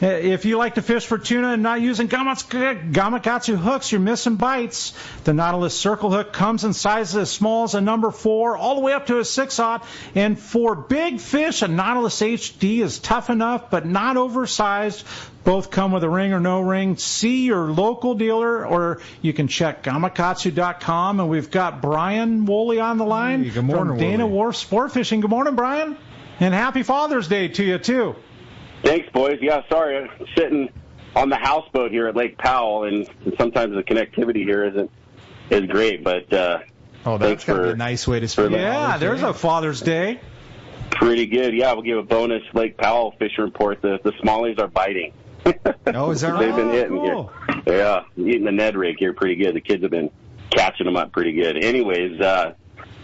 If you like to fish for tuna and not using Gamakatsu hooks, you're missing bites. The Nautilus Circle Hook comes in sizes as small as a number 4 all the way up to a 6/0. And for big fish, a Nautilus HD is tough enough but not oversized. Both come with a ring or no ring. See your local dealer, or you can check Gamakatsu.com. And we've got Brian Woolley on the line. Hey, good morning, from Dana Wharf Sport Fishing. Good morning, Brian. And happy Father's Day to you, too. Thanks, boys. Yeah, sorry, I'm sitting on the houseboat here at Lake Powell, and sometimes the connectivity here is great. But that's gotta be a nice way to spend. Yeah, there's a Father's Day. Pretty good. Yeah, we'll give a bonus Lake Powell fishing report. The smallies are biting. Oh, is that right? They've been hitting cool. here. Yeah, eating the Ned rig here pretty good. The kids have been catching them up pretty good. Anyways,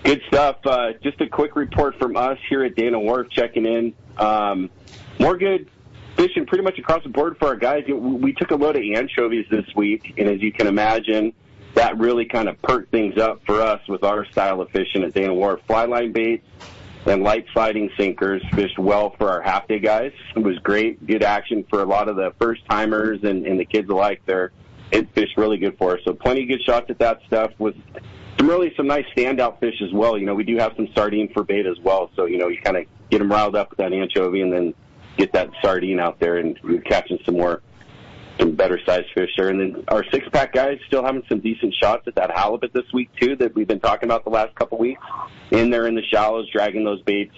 good stuff. Just a quick report from us here at Dana Wharf, checking in. More good fishing pretty much across the board for our guys. We took a load of anchovies this week, and as you can imagine, that really kind of perked things up for us with our style of fishing at Dana Wharf. Fly line baits and light sliding sinkers fished well for our half-day guys. It was great, good action for a lot of the first-timers and the kids alike there. It fished really good for us. So plenty of good shots at that stuff with some nice standout fish as well. We do have some sardine for bait as well. So, you kind of get them riled up with that anchovy and then get that sardine out there, and you're catching some better sized fish there. And then our 6-pack guys still having some decent shots at that halibut this week too, that we've been talking about the last couple weeks. In there in the shallows, dragging those baits,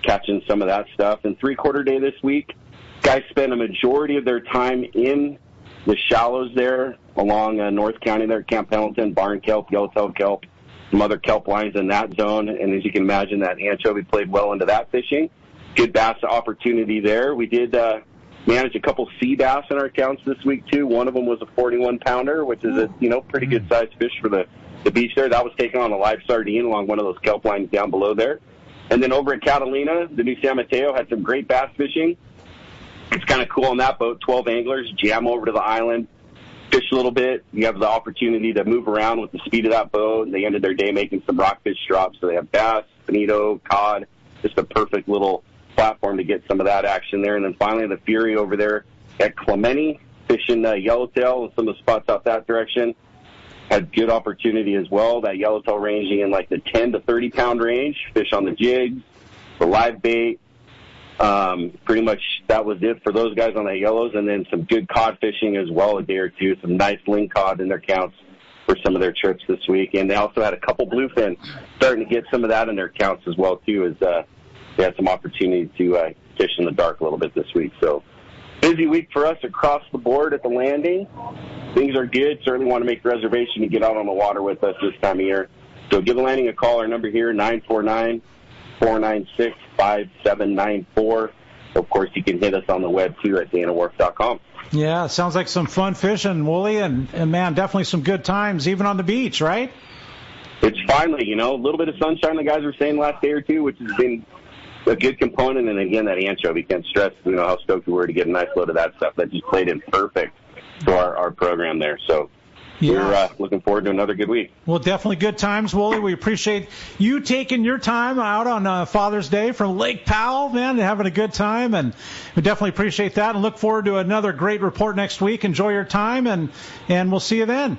catching some of that stuff. And 3/4 day this week, guys spend a majority of their time in the shallows there along North County there, Camp Pendleton, barn kelp, yellowtail kelp, some other kelp lines in that zone. And as you can imagine, that anchovy played well into that fishing. Good bass opportunity there. We did manage a couple sea bass in our accounts this week too. One of them was a 41-pounder, which is a pretty good sized fish for the beach there. That was taken on a live sardine along one of those kelp lines down below there. And then over at Catalina, the New San Mateo had some great bass fishing. It's kind of cool on that boat. 12 anglers jam over to the island, fish a little bit. You have the opportunity to move around with the speed of that boat. And they ended their day making some rockfish drops. So they have bass, bonito, cod, just a perfect little platform to get some of that action there. And then finally the Fury over there at Clemente, fishing yellowtail and some of the spots out that direction. Had good opportunity as well. That yellowtail ranging in like the 10 to 30 pound range. Fish on the jigs, the live bait. Pretty much that was it for those guys on the yellows. And then some good cod fishing as well a day or two. Some nice ling cod in their counts for some of their trips this week. And they also had a couple bluefin starting to get some of that in their counts as well too, as they had some opportunity to fish in the dark a little bit this week. So busy week for us across the board at the landing. Things are good. Certainly want to make a reservation to get out on the water with us this time of year. So give the landing a call. Our number here, 949-496-5794. Of course, you can hit us on the web too at danawharf.com. Yeah, sounds like some fun fishing, Wooly, and man, definitely some good times, even on the beach, right? It's finally, a little bit of sunshine, the guys were saying last day or two, which has been a good component. And again, that anchovy, can't stress, how stoked we were to get a nice load of that stuff. That just played in perfect to our program there. So we're looking forward to another good week. Well, definitely good times, Wooly. We appreciate you taking your time out on Father's Day from Lake Powell, man, and having a good time. And we definitely appreciate that and look forward to another great report next week. Enjoy your time, and we'll see you then.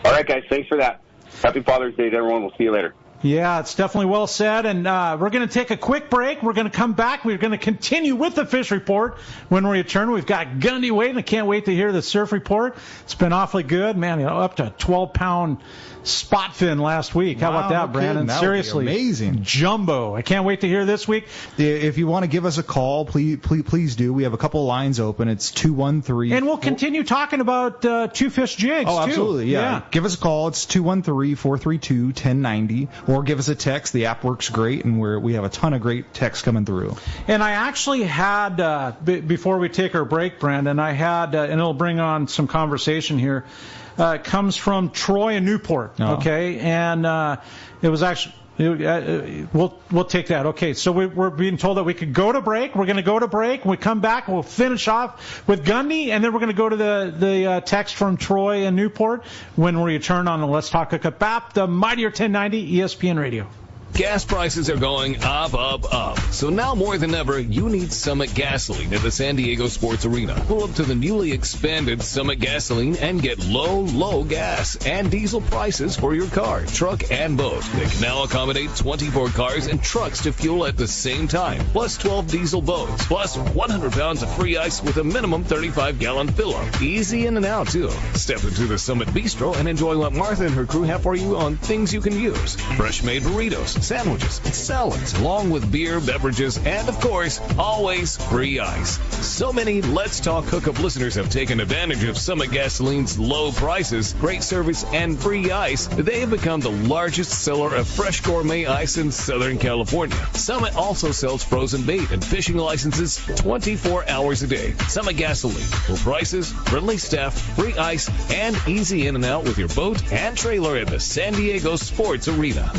All right, guys. Thanks for that. Happy Father's Day to everyone. We'll see you later. Yeah, it's definitely well said, and we're going to take a quick break. We're going to come back. We're going to continue with the fish report when we return. We've got Gundy waiting. I can't wait to hear the surf report. It's been awfully good, man. Up to 12-pound spot fin last week. How about that, Brandon? That Seriously, amazing. Jumbo. I can't wait to hear this week. If you want to give us a call, please do. We have a couple lines open. It's 213. And we'll continue talking about two fish jigs, Oh, too. absolutely, yeah. Give us a call. It's 213-432-1090. Or give us a text. The app works great, and we have a ton of great texts coming through. And I actually had, before we take our break, Brandon, I had, and it'll bring on some conversation here, it comes from Troy in Newport, okay? And it was actually... We'll take that. Okay, so we're being told that we could go to break. We're going to go to break. When we come back, we'll finish off with Gundy, and then we're going to go to the text from Troy in Newport when we return on the Let's Talk Hookup app, the Mightier 1090 ESPN Radio. Gas prices are going up, up, up. So now more than ever, you need Summit Gasoline at the San Diego Sports Arena. Pull up to the newly expanded Summit Gasoline and get low gas and diesel prices for your car, truck, and boat. They can now accommodate 24 cars and trucks to fuel at the same time, plus 12 diesel boats, plus 100 pounds of free ice with a minimum 35-gallon fill-up. Easy in and out, too. Step into the Summit Bistro and enjoy what Martha and her crew have for you on things you can use. Fresh-made burritos, sandwiches, and salads, along with beer, beverages, and, of course, always free ice. So many Let's Talk Hookup listeners have taken advantage of Summit Gasoline's low prices, great service, and free ice. They have become the largest seller of fresh gourmet ice in Southern California. Summit also sells frozen bait and fishing licenses 24 hours a day. Summit Gasoline. Low prices, friendly staff, free ice, and easy in and out with your boat and trailer at the San Diego Sports Arena.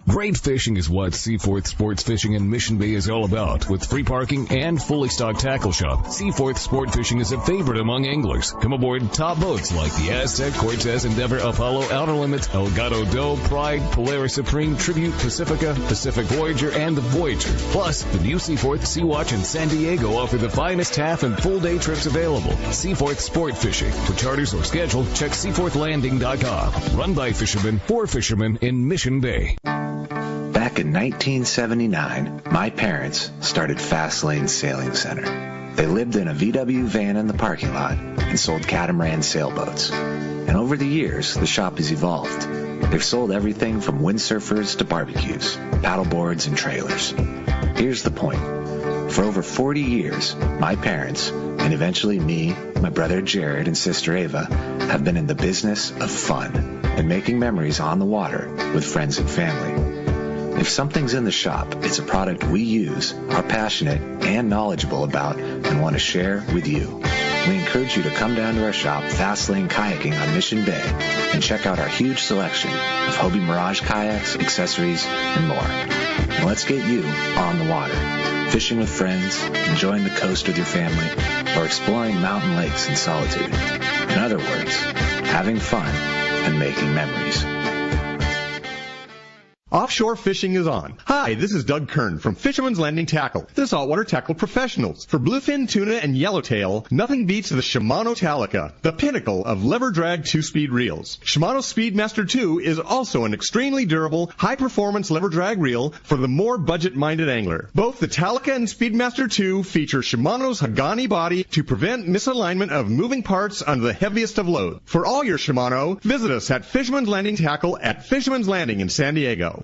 Great fishing is what Seaforth Sports Fishing in Mission Bay is all about. With free parking and fully stocked tackle shop, Seaforth Sport Fishing is a favorite among anglers. Come aboard top boats like the Aztec, Cortez, Endeavor, Apollo, Outer Limits, Elgato Doe, Pride, Polaris Supreme, Tribute, Pacifica, Pacific Voyager, and the Voyager. Plus, the new Seaforth Sea Watch in San Diego offer the finest half and full day trips available. Seaforth Sport Fishing. For charters or schedule, check seaforthlanding.com. Run by fishermen for fishermen in Mission Bay. Back in 1979, my parents started Fast Lane Sailing Center. They lived in a VW van in the parking lot and sold catamaran sailboats. And over the years, the shop has evolved. They've sold everything from windsurfers to barbecues, paddleboards, and trailers. Here's the point. For over 40 years, my parents, and eventually me, my brother Jared, and sister Ava, have been in the business of fun and making memories on the water with friends and family. If something's in the shop, it's a product we use, are passionate and knowledgeable about, and want to share with you. We encourage you to come down to our shop, Fast Lane Kayaking on Mission Bay, and check out our huge selection of Hobie Mirage kayaks, accessories, and more. And let's get you on the water, fishing with friends, enjoying the coast with your family, or exploring mountain lakes in solitude. In other words, having fun and making memories. Offshore fishing is on. Hi, this is Doug Kern from Fisherman's Landing Tackle, the saltwater tackle professionals. For bluefin tuna and yellowtail, nothing beats the Shimano Talica, the pinnacle of lever drag 2-speed reels. Shimano Speedmaster 2 is also an extremely durable, high-performance lever drag reel for the more budget-minded angler. Both the Talica and Speedmaster 2 feature Shimano's Hagani body to prevent misalignment of moving parts under the heaviest of load. For all your Shimano, visit us at Fisherman's Landing Tackle at Fisherman's Landing in San Diego.